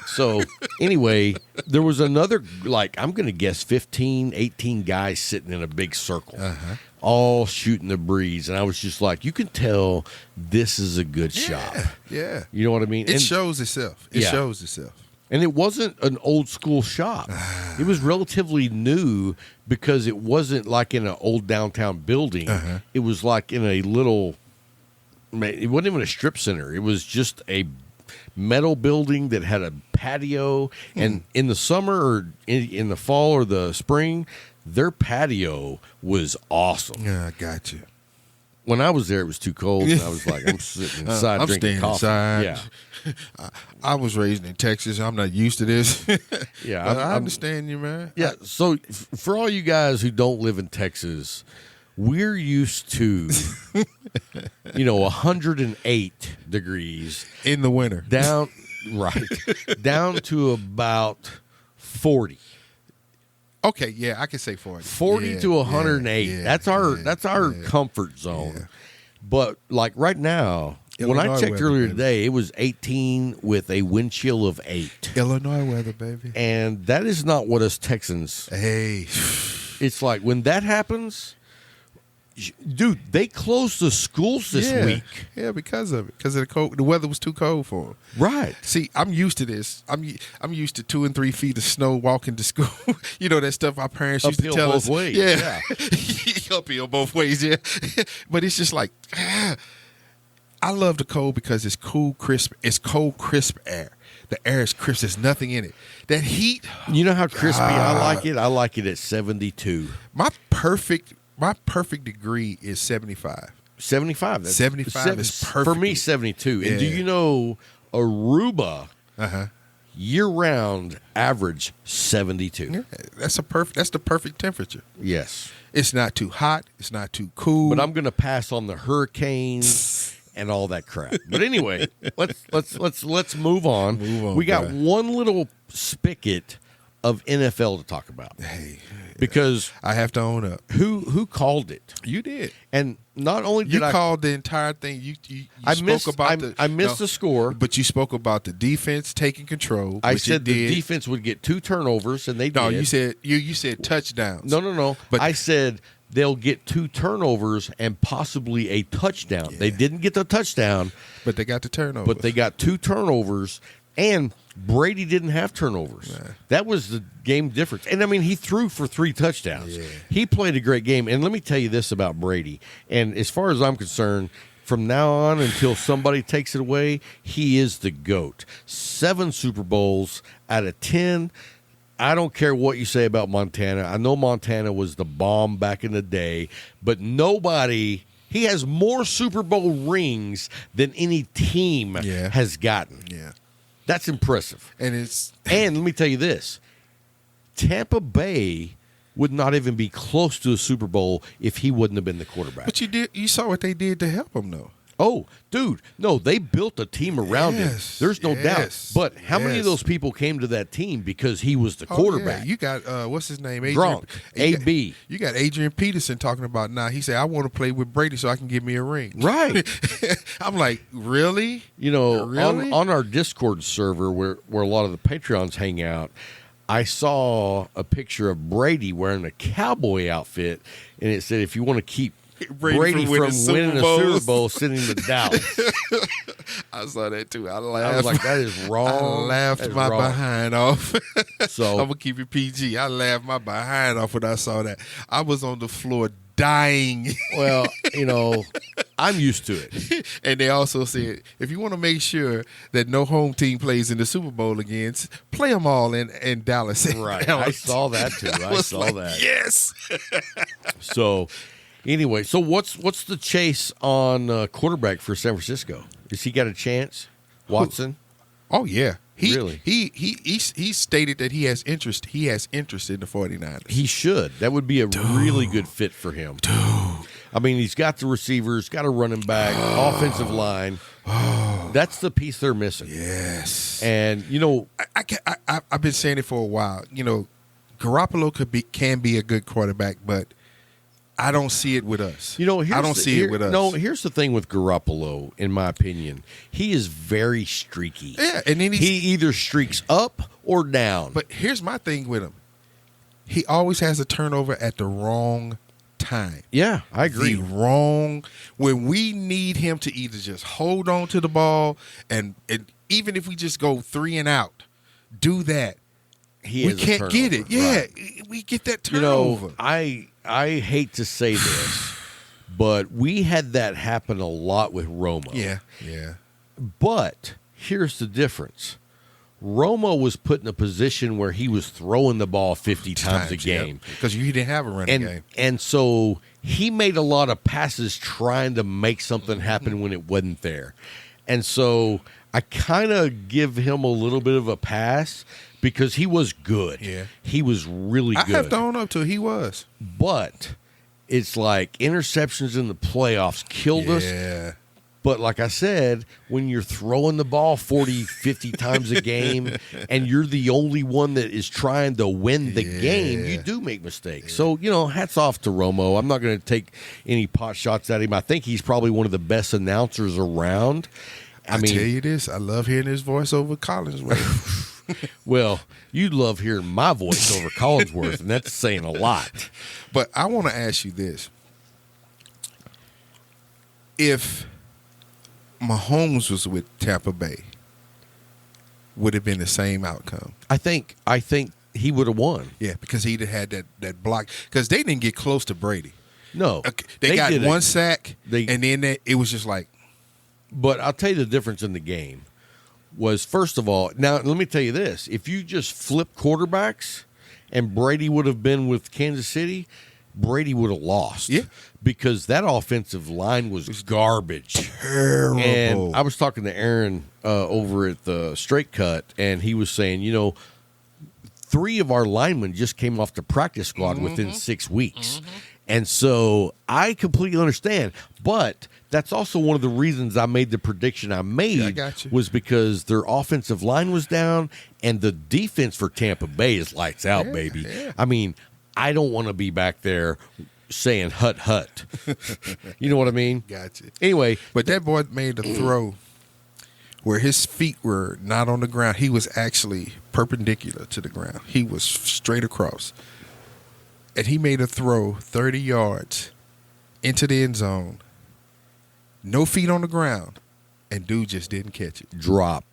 C: So, anyway, there was another, like, I'm going to guess 15, 18 guys sitting in a big circle, all shooting the breeze. And I was just like, you can tell this is a good shop.
D: Yeah.
C: You know what I mean?
D: It shows itself. It shows itself.
C: And it wasn't an old school shop. It was relatively new because it wasn't like in an old downtown building. It was like in a little, it wasn't even a strip center. It was just a metal building that had a patio. And in the summer or in the fall or the spring, their patio was awesome.
D: Yeah, I got you.
C: When I was there, it was too cold. And I was like, I'm sitting inside
D: I'm
C: drinking
D: staying
C: coffee.
D: inside.
C: Yeah.
D: I was raised in Texas. I'm not used to this.
C: Yeah,
D: But I understand you, man.
C: Yeah, so for all you guys who don't live in Texas, we're used to, 108 degrees
D: In the winter.
C: down, right, down to about 40.
D: Okay, yeah, I can say 40.
C: 40
D: Yeah,
C: to 108.
D: yeah,
C: That's our comfort zone.
D: Yeah.
C: But like right now, when I
D: Illinois
C: checked
D: weather,
C: earlier
D: baby.
C: today, it was 18 with a wind chill of 8.
D: Illinois weather, baby.
C: And that is not what us Texans.
D: Hey.
C: It's like when that happens, dude, they closed the schools this week.
D: Yeah, because of it. Because of the cold. The weather was too cold for them.
C: Right.
D: See, I'm used to this. I'm used to 2 and 3 feet of snow walking to school. You know that stuff our parents used
C: Uphill
D: to tell
C: both
D: us.
C: ways,
D: Yeah, uphill both ways. Yeah, but it's just like I love the cold because it's cool, crisp. It's cold, crisp air. The air is crisp. There's nothing in it. That heat.
C: You know how crispy I like it? I like it at 72.
D: My perfect degree is 75.
C: 75.
D: 75 is
C: For
D: perfect.
C: me, 72. And do
D: Yeah.
C: you know Aruba
D: Uh-huh.
C: year-round average 72?
D: Yeah, that's the perfect temperature.
C: Yes.
D: It's not too hot. It's not too cool.
C: But I'm going to pass on the hurricanes and all that crap. But anyway, let's move on.
D: Move on,
C: We got
D: bro.
C: one little spigot of NFL to talk about.
D: Hey,
C: Because
D: I have to own up.
C: who called it?
D: You did.
C: And not only did
D: You
C: I
D: called the entire thing. You
C: I
D: spoke
C: missed
D: about
C: I missed the score.
D: but you spoke about the defense taking control.
C: I
D: which it
C: said the
D: did.
C: defense would get 2 turnovers, and they
D: No,
C: did.
D: you said touchdowns.
C: No.
D: But
C: I said they'll get 2 turnovers and possibly a touchdown.
D: Yeah.
C: They didn't get the touchdown,
D: but they got the turnover.
C: but they got 2 turnovers, and Brady didn't have turnovers.
D: Nah.
C: That was the game difference. And, I mean, he threw for 3 touchdowns.
D: Yeah.
C: He played a great game. And let me tell you this about Brady. And as far as I'm concerned, from now on until somebody takes it away, he is the GOAT. 7 Super Bowls out of 10. I don't care what you say about Montana. I know Montana was the bomb back in the day, but nobody – he has more Super Bowl rings than any team
D: Yeah.
C: has gotten.
D: yeah,
C: That's impressive.
D: and it's
C: And let me tell you this. Tampa Bay would not even be close to a Super Bowl if he wouldn't have been the quarterback.
D: but you saw what they did to help him though.
C: Oh, dude, no, they built a team around him.
D: Yes,
C: There's no doubt.
D: yes,
C: But how many of
D: yes.
C: those people came to that team because he was the quarterback?
D: Oh, yeah. You got what's his name?
C: Gronk,
D: You got-
C: AB.
D: You got Adrian Peterson talking about now. He said, "I want to play with Brady so I can get me a ring."
C: Right.
D: I'm like, really?
C: You know,
D: Really?
C: on our Discord server where a lot of the Patreons hang out, I saw a picture of Brady wearing a cowboy outfit, and it said, if you want to keep Brady from winning a Super Bowl, send him to Dallas.
D: I saw that too. I
C: I
D: laughed.
C: was like, that is
D: I
C: wrong.
D: laughed
C: That is
D: my
C: wrong.
D: behind off.
C: So-
D: I'm gonna keep it PG. I laughed my behind off when I saw that. I was on the floor dying.
C: Well, you know, I'm used to it.
D: And they also said, if you want to make sure that no home team plays in the Super Bowl again, play them all in Dallas.
C: Right.
D: I
C: I
D: was-
C: saw that too. I
D: was
C: saw
D: like,
C: that.
D: Yes.
C: So, anyway, so what's the chase on quarterback for San Francisco? Has he got a chance? Watson?
D: Oh yeah.
C: Really?
D: He stated that he has interest. He has interest in the 49ers.
C: He should. That would be a really good fit for him. I mean, he's got the receivers, got a running back, offensive line. That's the piece they're missing.
D: Yes.
C: And, you know,
D: I've been saying it for a while. You know, Garoppolo can be a good quarterback, but I don't see it with us.
C: You know,
D: I don't see it with us.
C: No, here's the thing with Garoppolo, in my opinion. He is very streaky.
D: Yeah, and then
C: he either streaks up or down.
D: But here's my thing with him. He always has a turnover at the wrong time.
C: Yeah, I agree.
D: When we need him to either just hold on to the ball and even if we just go 3 and out, do that. We can't get it. Yeah, right. We get that turnover.
C: You know, I hate to say this, but we had that happen a lot with Romo.
D: Yeah.
C: But here's the difference. Romo was put in a position where he was throwing the ball 50 times a game.
D: Because you didn't have a running game.
C: And so he made a lot of passes trying to make something happen when it wasn't there. And so I kind of give him a little bit of a pass because he was good.
D: Yeah.
C: He was really good.
D: I have to own up to it. He was.
C: But it's like interceptions in the playoffs killed us. But like I said, when you're throwing the ball 40, 50 times a game and you're the only one that is trying to win the game, you do make mistakes. So, you know, hats off to Romo. I'm not going to take any pot shots at him. I think he's probably one of the best announcers around.
D: I mean, tell you this, I love hearing his voice over Collinsworth.
C: Well, you love hearing my voice over Collinsworth, and that's saying a lot.
D: But I want to ask you this. If Mahomes was with Tampa Bay, would it have been the same outcome?
C: I think he would have won.
D: Yeah, because he'd have had that block. Because they didn't get close to Brady.
C: No.
D: Okay, they got one sack, and then it was just like.
C: But I'll tell you the difference in the game was, first of all, now let me tell you this. If you just flip quarterbacks and Brady would have been with Kansas City, Brady would have lost.
D: Yeah.
C: Because that offensive line was garbage.
D: Terrible.
C: And I was talking to Aaron over at the Straight Cut, and he was saying, you know, 3 of our linemen just came off the practice squad within 6 weeks. And so I completely understand. But that's also one of the reasons I made the prediction I made was because their offensive line was down, and the defense for Tampa Bay is lights out, baby.
D: Yeah.
C: I mean, I don't want to be back there saying hut hut. You know what I mean?
D: Gotcha.
C: Anyway,
D: but that boy made a throw where his feet were not on the ground. He was actually perpendicular to the ground. He was straight across. And he made a throw 30 yards into the end zone. No feet on the ground. And dude just didn't catch it.
C: Drop.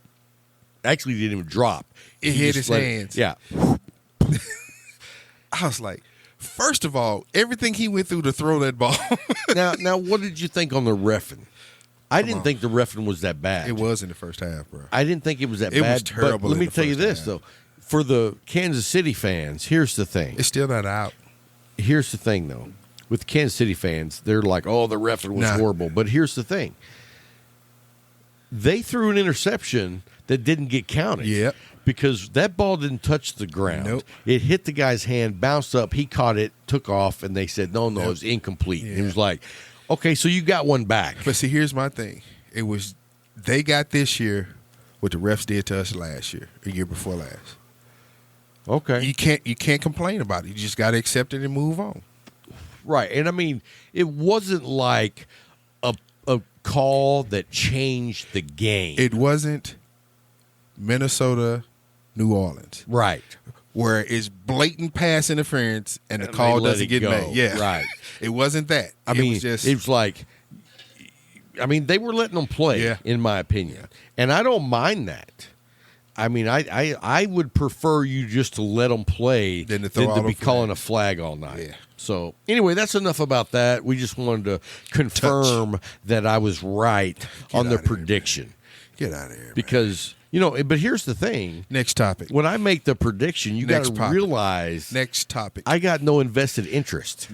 C: Actually, didn't even drop.
D: It hit his hands.
C: Yeah.
D: I was like, first of all, everything he went through to throw that ball.
C: Now, what did you think on the reffing? I didn't think the reffing was that bad.
D: It was in the first half, bro.
C: I didn't think it was that bad.
D: It was terrible.
C: But let me tell you this, though. For the Kansas City fans, here's the thing.
D: It's still not out.
C: Here's the thing, though. With Kansas City fans, they're like, oh, the reffing was horrible. But here's the thing. They threw an interception that didn't get counted.
D: Yep.
C: Because that ball didn't touch the ground.
D: Nope.
C: It hit the guy's hand, bounced up, he caught it, took off, and they said, no, it was incomplete. Yeah. He was like, okay, so you got one back.
D: But see, here's my thing. It was, they got this year what the refs did to us last year, the year before last.
C: Okay.
D: You can't complain about it. You just got to accept it and move on.
C: Right. And I mean, it wasn't like a call that changed the game.
D: It wasn't Minnesota, New Orleans.
C: Right.
D: Where it's blatant pass interference and the call doesn't get made. Yeah.
C: Right.
D: It wasn't that.
C: I mean, it was like, I mean, they were letting them play, in my opinion. And I don't mind that. I mean, I would prefer you just to let them play than to be calling a flag all night. Yeah. So, anyway, that's enough about that. We just wanted to confirm that I was right on the prediction.
D: Get out of here,
C: because, you know, but here's the thing.
D: Next topic.
C: When I make the prediction, you got to realize.
D: Next topic.
C: I got no invested interest.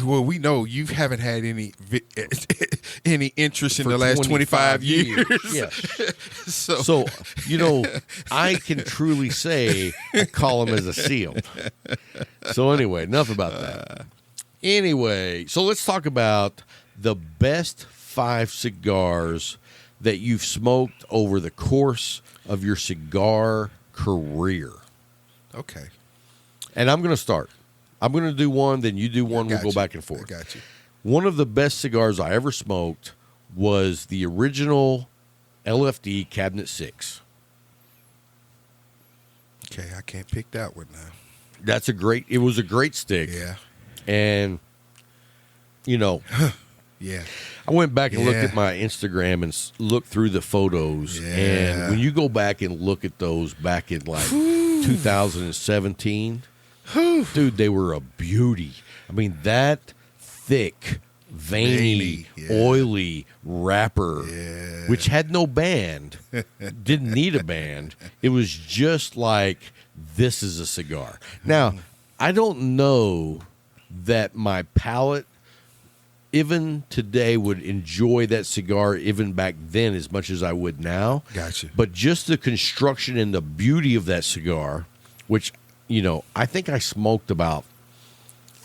D: Well, we know you haven't had any interest in the last 25 years.
C: Yeah. So, you know, I can truly say I call him as a seal. So, anyway, enough about that. Anyway, so let's talk about the best 5 cigars that you've smoked over the course of your cigar career.
D: Okay.
C: And I'm going to start. I'm going to do one, then you do one. We'll go
D: you.
C: back and forth.
D: I got you.
C: One of the best cigars I ever smoked was the original LFD Cabinet 6.
D: Okay, I can't pick that one now.
C: It was a great stick.
D: Yeah.
C: And,
D: Yeah.
C: I went back and looked
D: Yeah.
C: at my Instagram and looked through the photos.
D: Yeah.
C: And when you go back and look at those back in like 2017, dude, they were a beauty. I mean, that thick, veiny,
D: Yeah.
C: oily wrapper,
D: Yeah.
C: which had no band, didn't need a band. It was just like, this is a cigar. Now, I don't know that my palate even today would enjoy that cigar even back then as much as I would now.
D: Gotcha.
C: But just the construction and the beauty of that cigar, which, I think I smoked about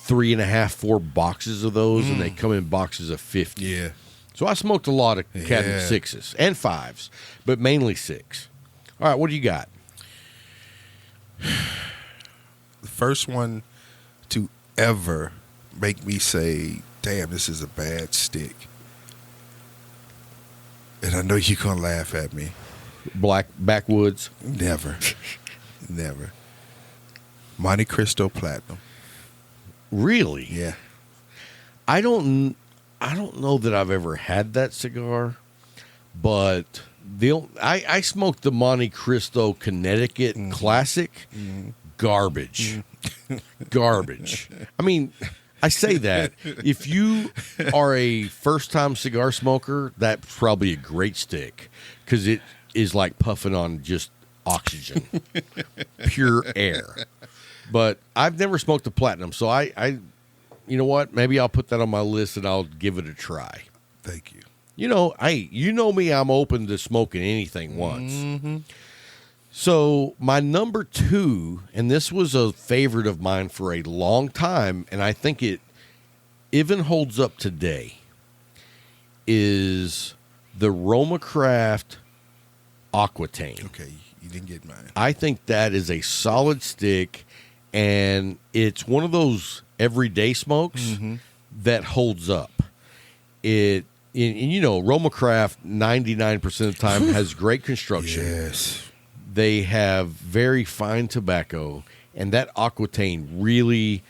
C: 3.5, 4 boxes of those, and they come in boxes of 50.
D: Yeah.
C: So I smoked a lot of Cabinet
D: Yeah.
C: 6s and 5s, but mainly 6. All right, what do you got?
D: The first one to ever make me say, damn, this is a bad stick. And I know you're going to laugh at me.
C: Black Backwoods.
D: Never. Never. Monte Cristo Platinum.
C: Really?
D: Yeah.
C: I don't know that I've ever had that cigar, but I smoked the Monte Cristo Connecticut Classic. Garbage. Garbage. I mean, I say that. If you are a first-time cigar smoker, that's probably a great stick because it is like puffing on just oxygen, pure air. But I've never smoked a Platinum, so I you know what? Maybe I'll put that on my list and I'll give it a try.
D: Thank you.
C: You know me, I'm open to smoking anything once. So my number 2, and this was a favorite of mine for a long time, and I think it even holds up today, is the Roma Craft Aquitaine.
D: Okay, you didn't get mine.
C: I think that is a solid stick, and it's one of those everyday smokes that holds up. And Roma Craft 99% of the time has great construction.
D: Yes.
C: They have very fine tobacco, and that Aquitaine really,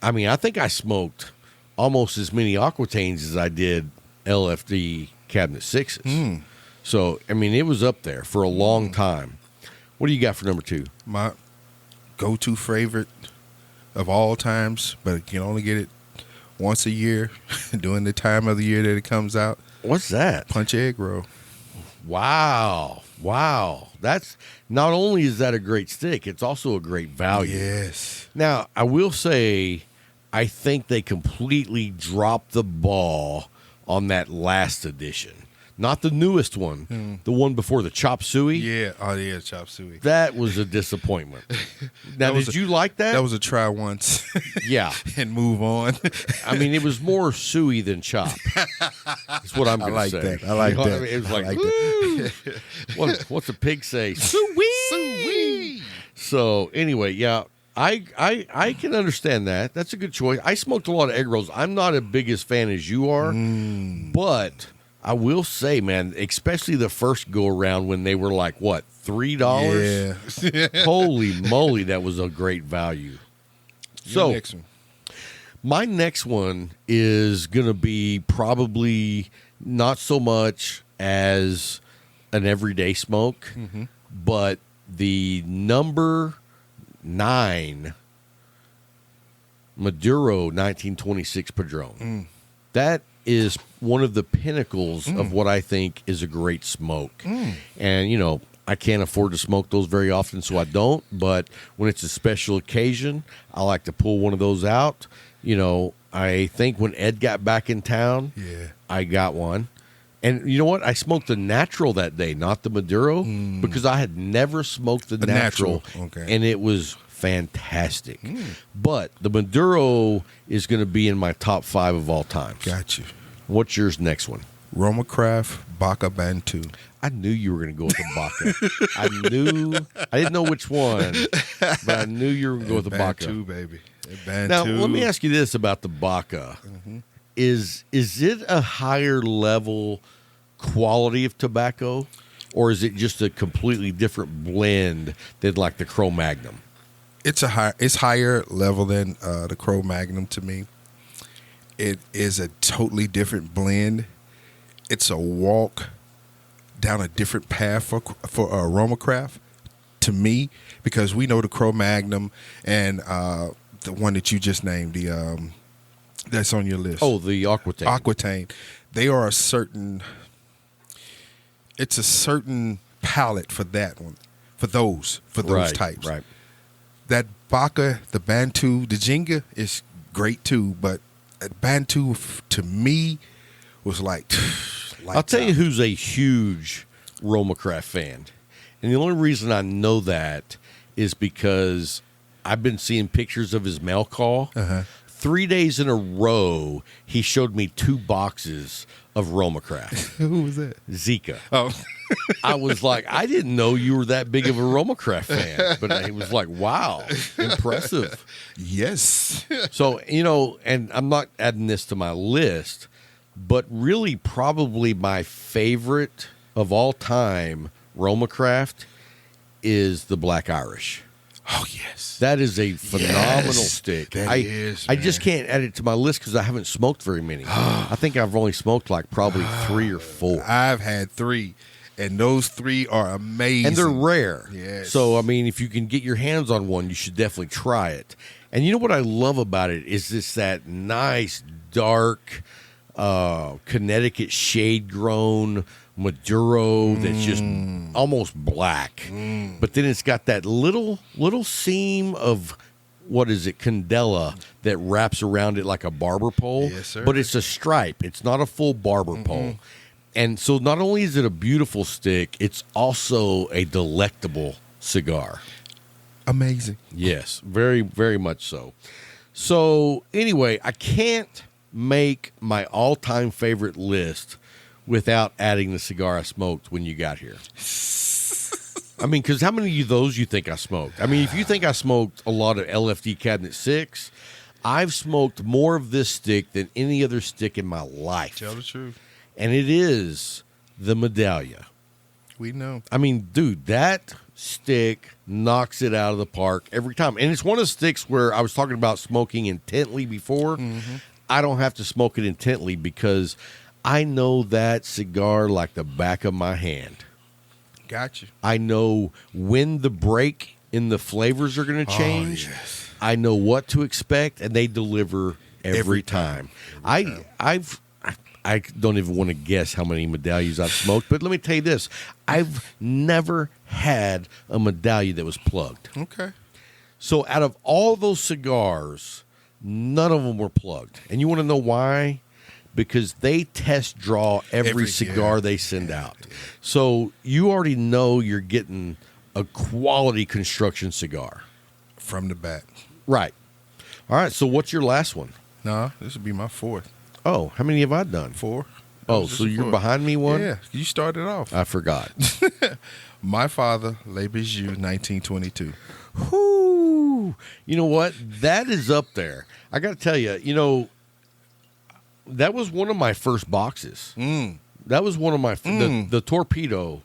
C: I think I smoked almost as many Aquitaines as I did LFD Cabinet 6s. So, it was up there for a long time. What do you got for number 2?
D: My go-to favorite of all times, but you can only get it once a year during the time of the year that it comes out.
C: What's that?
D: Punch egg roll.
C: Wow. That's not only is that a great stick, it's also a great value.
D: Yes.
C: Now, I will say, I think they completely dropped the ball on that last edition. Not the newest one, the one before the Chop Suey.
D: Yeah. Oh, yeah, chop suey.
C: That was a disappointment. Now, did you like that?
D: That was a try once.
C: Yeah.
D: And move on.
C: It was more suey than chop. That's what I'm going to say.
D: I like that.
C: It was
D: I
C: like,
D: like
C: woo! What's a pig say? Suey!
D: Suey!
C: So, anyway, yeah, I can understand that. That's a good choice. I smoked a lot of egg rolls. I'm not as big as fan as you are, but I will say, man, especially the first go around when they were like, what, $3?
D: Yeah.
C: Holy moly, that was a great value. So,
D: Next one.
C: my next one is going to be probably not so much as an everyday smoke, but the number 9 Maduro 1926 Padron. That is one of the pinnacles of what I think is a great smoke. And, I can't afford to smoke those very often, so I don't. But when it's a special occasion, I like to pull one of those out. I think when Ed got back in town,
D: Yeah.
C: I got one. And you know what? I smoked the natural that day, not the Maduro, because I had never smoked the natural.
D: Okay.
C: And it was fantastic. But the Maduro is going to be in my top 5 of all time.
D: Got you.
C: What's yours next one?
D: Roma Craft Baca Bantu.
C: I knew you were going to go with the Baca. I didn't know which one, but I knew you were going to go with the Baca.
D: Bantu, baby. Bantu.
C: Now, let me ask you this about the Baca. Is it a higher level quality of tobacco, or is it just a completely different blend than like the Cro-Magnon?
D: It's higher level than the Cro-Magnon to me. It is a totally different blend. It's a walk down a different path for Roma Craft to me, because we know the Cro-Magnon and the one that you just named, the that's on your list.
C: Oh, the Aquitaine.
D: Aquitaine. They are a certain palette for that one, for those types.
C: Right.
D: That Baca, the Bantu, the Jenga is great too, but Bantu to me was like
C: I'll tell you who's a huge Roma Craft fan. And the only reason I know that is because I've been seeing pictures of his mail call. 3 days in a row, he showed me 2 boxes of Roma Craft.
D: Who was that?
C: Zika.
D: Oh.
C: I was like, I didn't know you were that big of a Roma Craft fan. But he was like, wow, impressive.
D: Yes.
C: So, and I'm not adding this to my list, but really probably my favorite of all time Roma Craft is the Black Irish.
D: Oh, yes.
C: That is a phenomenal stick.
D: That
C: I just can't add it to my list because I haven't smoked very many. I think I've only smoked like probably 3 or 4.
D: I've had 3, and those 3 are amazing.
C: And they're rare.
D: Yes.
C: So, I mean, if you can get your hands on one, you should definitely try it. And you know what I love about it is just that nice, dark, Connecticut shade-grown Maduro that's just almost black. But then it's got that little seam of, what is it, candela that wraps around it like a barber pole.
D: Yes, sir.
C: But it's a stripe. It's not a full barber pole. And so not only is it a beautiful stick, it's also a delectable cigar.
D: Amazing.
C: Yes, very, very much so. So anyway, I can't make my all-time favorite list without adding the cigar I smoked when you got here. I mean, because how many of those you think I smoked? I mean, if you think I smoked a lot of LFD Cabinet 6, I've smoked more of this stick than any other stick in my life.
D: Tell the truth.
C: And it is the Medallia.
D: We know.
C: I mean, dude, that stick knocks it out of the park every time. And it's one of the sticks where I was talking about smoking intently before. I don't have to smoke it intently because I know that cigar like the back of my hand.
D: Got you.
C: I know when the break in the flavors are going to change.
D: Oh, yes.
C: I know what to expect, and they deliver every time. I don't even want to guess how many medallions I've smoked, but let me tell you this. I've never had a medallion that was plugged.
D: Okay.
C: So out of all those cigars, none of them were plugged. And you want to know why? Because they test draw every cigar they send out. So you already know you're getting a quality construction cigar.
D: From the bat.
C: Right. All right, so what's your last one?
D: No, this would be my 4th.
C: Oh, how many have I done?
D: 4.
C: Oh, so you're behind me one?
D: Yeah, you started off.
C: I forgot.
D: My Father, Le Bijou, 1922.
C: Whoo! You know what? That is up there. I got to tell you, that was one of my first boxes. That was one of my the torpedo,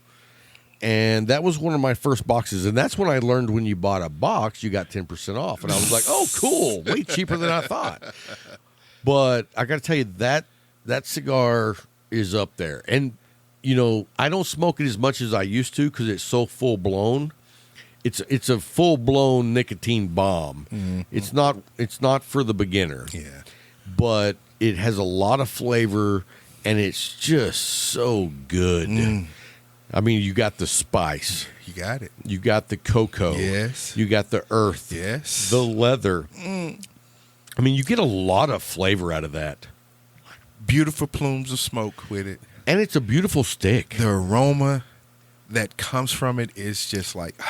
C: and that was one of my first boxes. And that's when I learned when you bought a box, you got 10% off. And I was like, oh, cool, way cheaper than I thought. But I got to tell you that cigar is up there, and I don't smoke it as much as I used to because it's so full blown. It's a full blown nicotine bomb. It's not for the beginner.
D: Yeah,
C: but it has a lot of flavor, and it's just so good. I mean, you got the spice.
D: You got it.
C: You got the cocoa.
D: Yes.
C: You got the earth.
D: Yes.
C: The leather. I mean, you get a lot of flavor out of that.
D: Beautiful plumes of smoke with it.
C: And it's a beautiful stick.
D: The aroma that comes from it is just like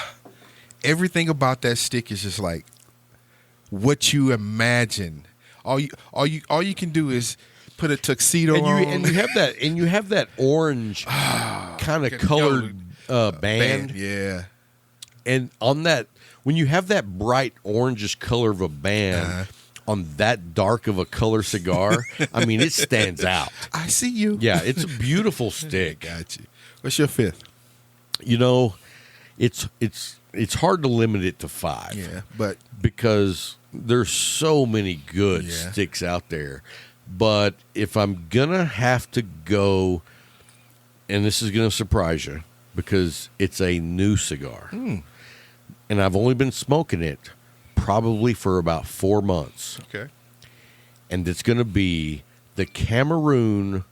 D: everything about that stick is just like what you imagine. All you can do is put a tuxedo on,
C: and you have that orange kind of colored band.
D: Yeah.
C: And on that, when you have that bright orangish color of a band on that dark of a color cigar, I mean, it stands out.
D: I see you.
C: Yeah, it's a beautiful stick.
D: Got you. What's your fifth?
C: You know, it's hard to limit it to 5.
D: Yeah, but
C: because there's so many good sticks out there. But if I'm gonna have to go, and this is gonna surprise you because it's a new cigar, and I've only been smoking it probably for about 4 months.
D: Okay.
C: And it's gonna be the Cameroon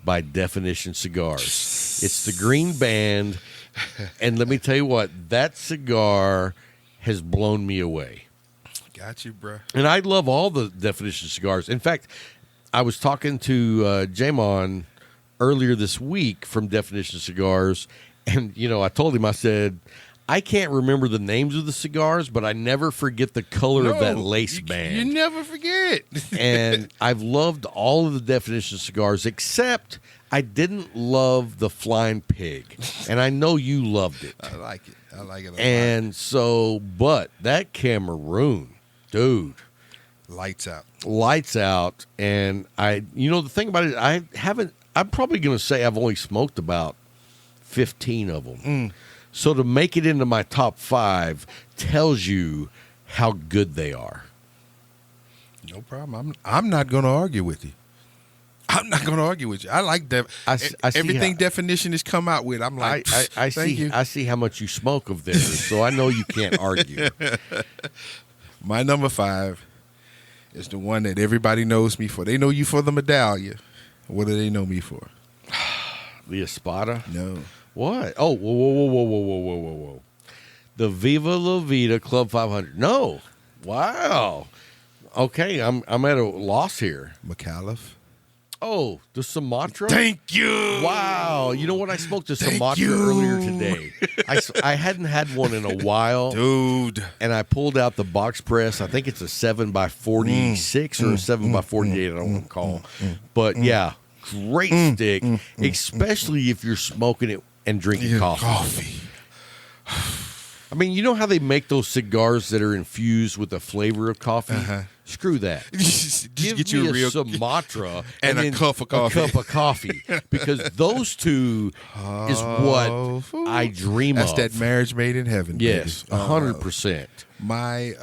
C: by Definition Cigars. It's the green band, and let me tell you what, that cigar has blown me away.
D: Got you, bro.
C: And I love all the Definition cigars. In fact, I was talking to Jamon earlier this week from Definition Cigars, and, you know, I told him, I said, I can't remember the names of the cigars, but I never forget the color of that lace band.
D: You never forget.
C: And I've loved all of the Definition cigars, except I didn't love the Flying Pig. And I know you loved it.
D: I like it. I like it a lot.
C: And so, but that Cameroon, dude.
D: Lights out.
C: Lights out. And the thing about it, I'm probably going to say I've only smoked about 15 of them. So to make it into my top 5 tells you how good they are.
D: No problem. I'm not going to argue with you. I'm not going to argue with you. I like that.
C: I see
D: everything Definition has come out with. I'm like,
C: I see how much you smoke of theirs, so I know you can't argue.
D: My number 5 is the one that everybody knows me for. They know you for the medallion. What do they know me for?
C: The Espada?
D: No.
C: What? Oh, whoa. The Viva La Vida Club 500. No. Wow. Okay, I'm at a loss here.
D: McAuliffe.
C: Oh, the Sumatra?
D: Thank you.
C: Wow. You know what? I smoked a Sumatra earlier today. I hadn't had one in a while.
D: Dude.
C: And I pulled out the box press. I think it's a 7x46 or a 7x48. I don't recall. But yeah, great stick, especially if you're smoking it and drinking coffee. I mean, you know how they make those cigars that are infused with the flavor of coffee? Screw that.
D: Just
C: Give
D: get
C: me
D: you
C: a
D: real
C: Sumatra
D: and a
C: then
D: cup of coffee.
C: A cup of coffee. Because those two is what I dream
D: That's
C: of.
D: that marriage made in heaven.
C: Yes,
D: baby.
C: 100%.
D: My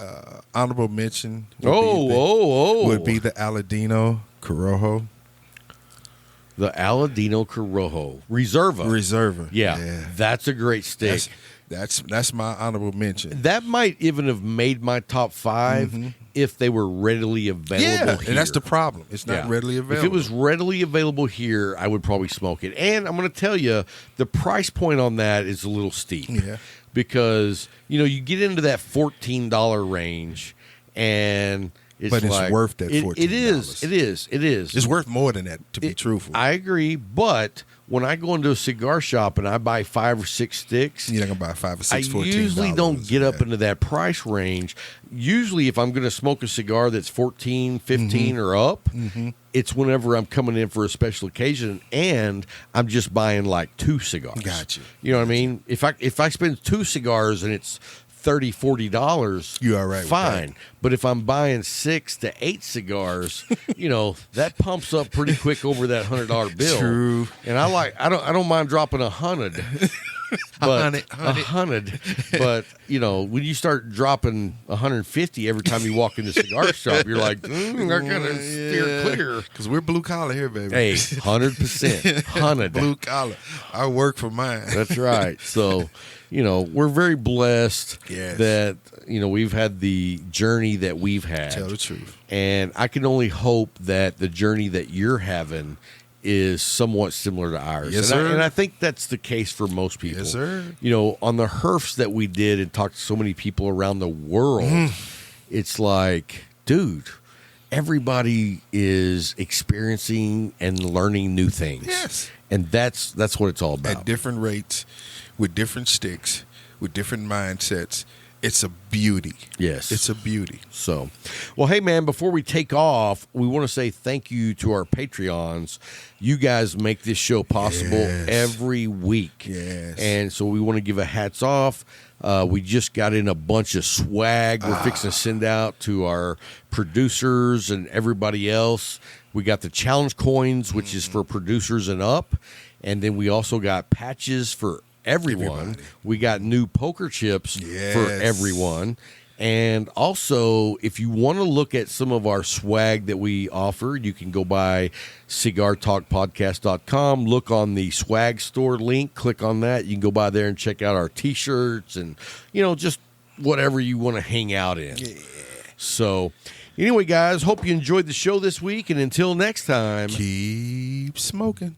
D: honorable mention would be the Aladino Corojo.
C: The Aladino Corojo. Reserva. Yeah, that's a great stick.
D: That's my honorable mention.
C: That might even have made my top 5 if they were readily available here.
D: And that's the problem. It's not readily available.
C: If it was readily available here, I would probably smoke it. And I'm going to tell you, the price point on that is a little steep.
D: Yeah.
C: Because, you get into that $14 range, and it's
D: worth that $14.
C: It is.
D: It's worth more than that, to be truthful.
C: I agree, but when I go into a cigar shop and I buy 5 or 6 sticks,
D: you're not gonna buy 5 or 6.
C: I
D: $14.
C: usually don't get up into that price range. Usually, if I'm going to smoke a cigar that's 14, 15 or up, it's whenever I'm coming in for a special occasion and I'm just buying like 2 cigars.
D: Got you.
C: You know what I mean? If I spend 2 cigars and it's $30-$40,
D: you all right?
C: Fine. But if I'm buying 6 to 8 cigars, that pumps up pretty quick over that $100 bill.
D: True.
C: And I don't mind dropping 100. But 100. But when you start dropping 150 every time you walk in the cigar shop, you're like, I gotta steer clear.
D: Because we're blue collar here, baby.
C: Hey, 100%, 100
D: blue collar. I work for mine.
C: That's right. So, we're very blessed that we've had the journey that we've had.
D: Tell the truth. And
C: I can only hope that the journey that you're having is somewhat similar to ours.
D: Yes, sir.
C: And I think that's the case for most people.
D: Yes, sir.
C: On the herfs that we did and talked to so many people around the world, it's like, dude, everybody is experiencing and learning new things.
D: Yes.
C: And that's what it's all about.
D: At different rates, with different sticks, with different mindsets. It's a beauty.
C: Yes.
D: It's a beauty.
C: So, well, hey, man, before we take off, we want to say thank you to our Patreons. You guys make this show possible every week.
D: Yes.
C: And so we want to give a hats off. We just got in a bunch of swag we're fixing to send out to our producers and everybody else. We got the challenge coins, which is for producers and up. And then we also got patches for everyone.
D: Everybody.
C: We got new poker chips for everyone. And also, if you want to look at some of our swag that we offer, you can go by cigartalkpodcast.com, look on the swag store link, click on that. You can go by there and check out our t-shirts and, just whatever you want to hang out in. Yeah. So, anyway, guys, hope you enjoyed the show this week. And until next time,
D: keep smoking.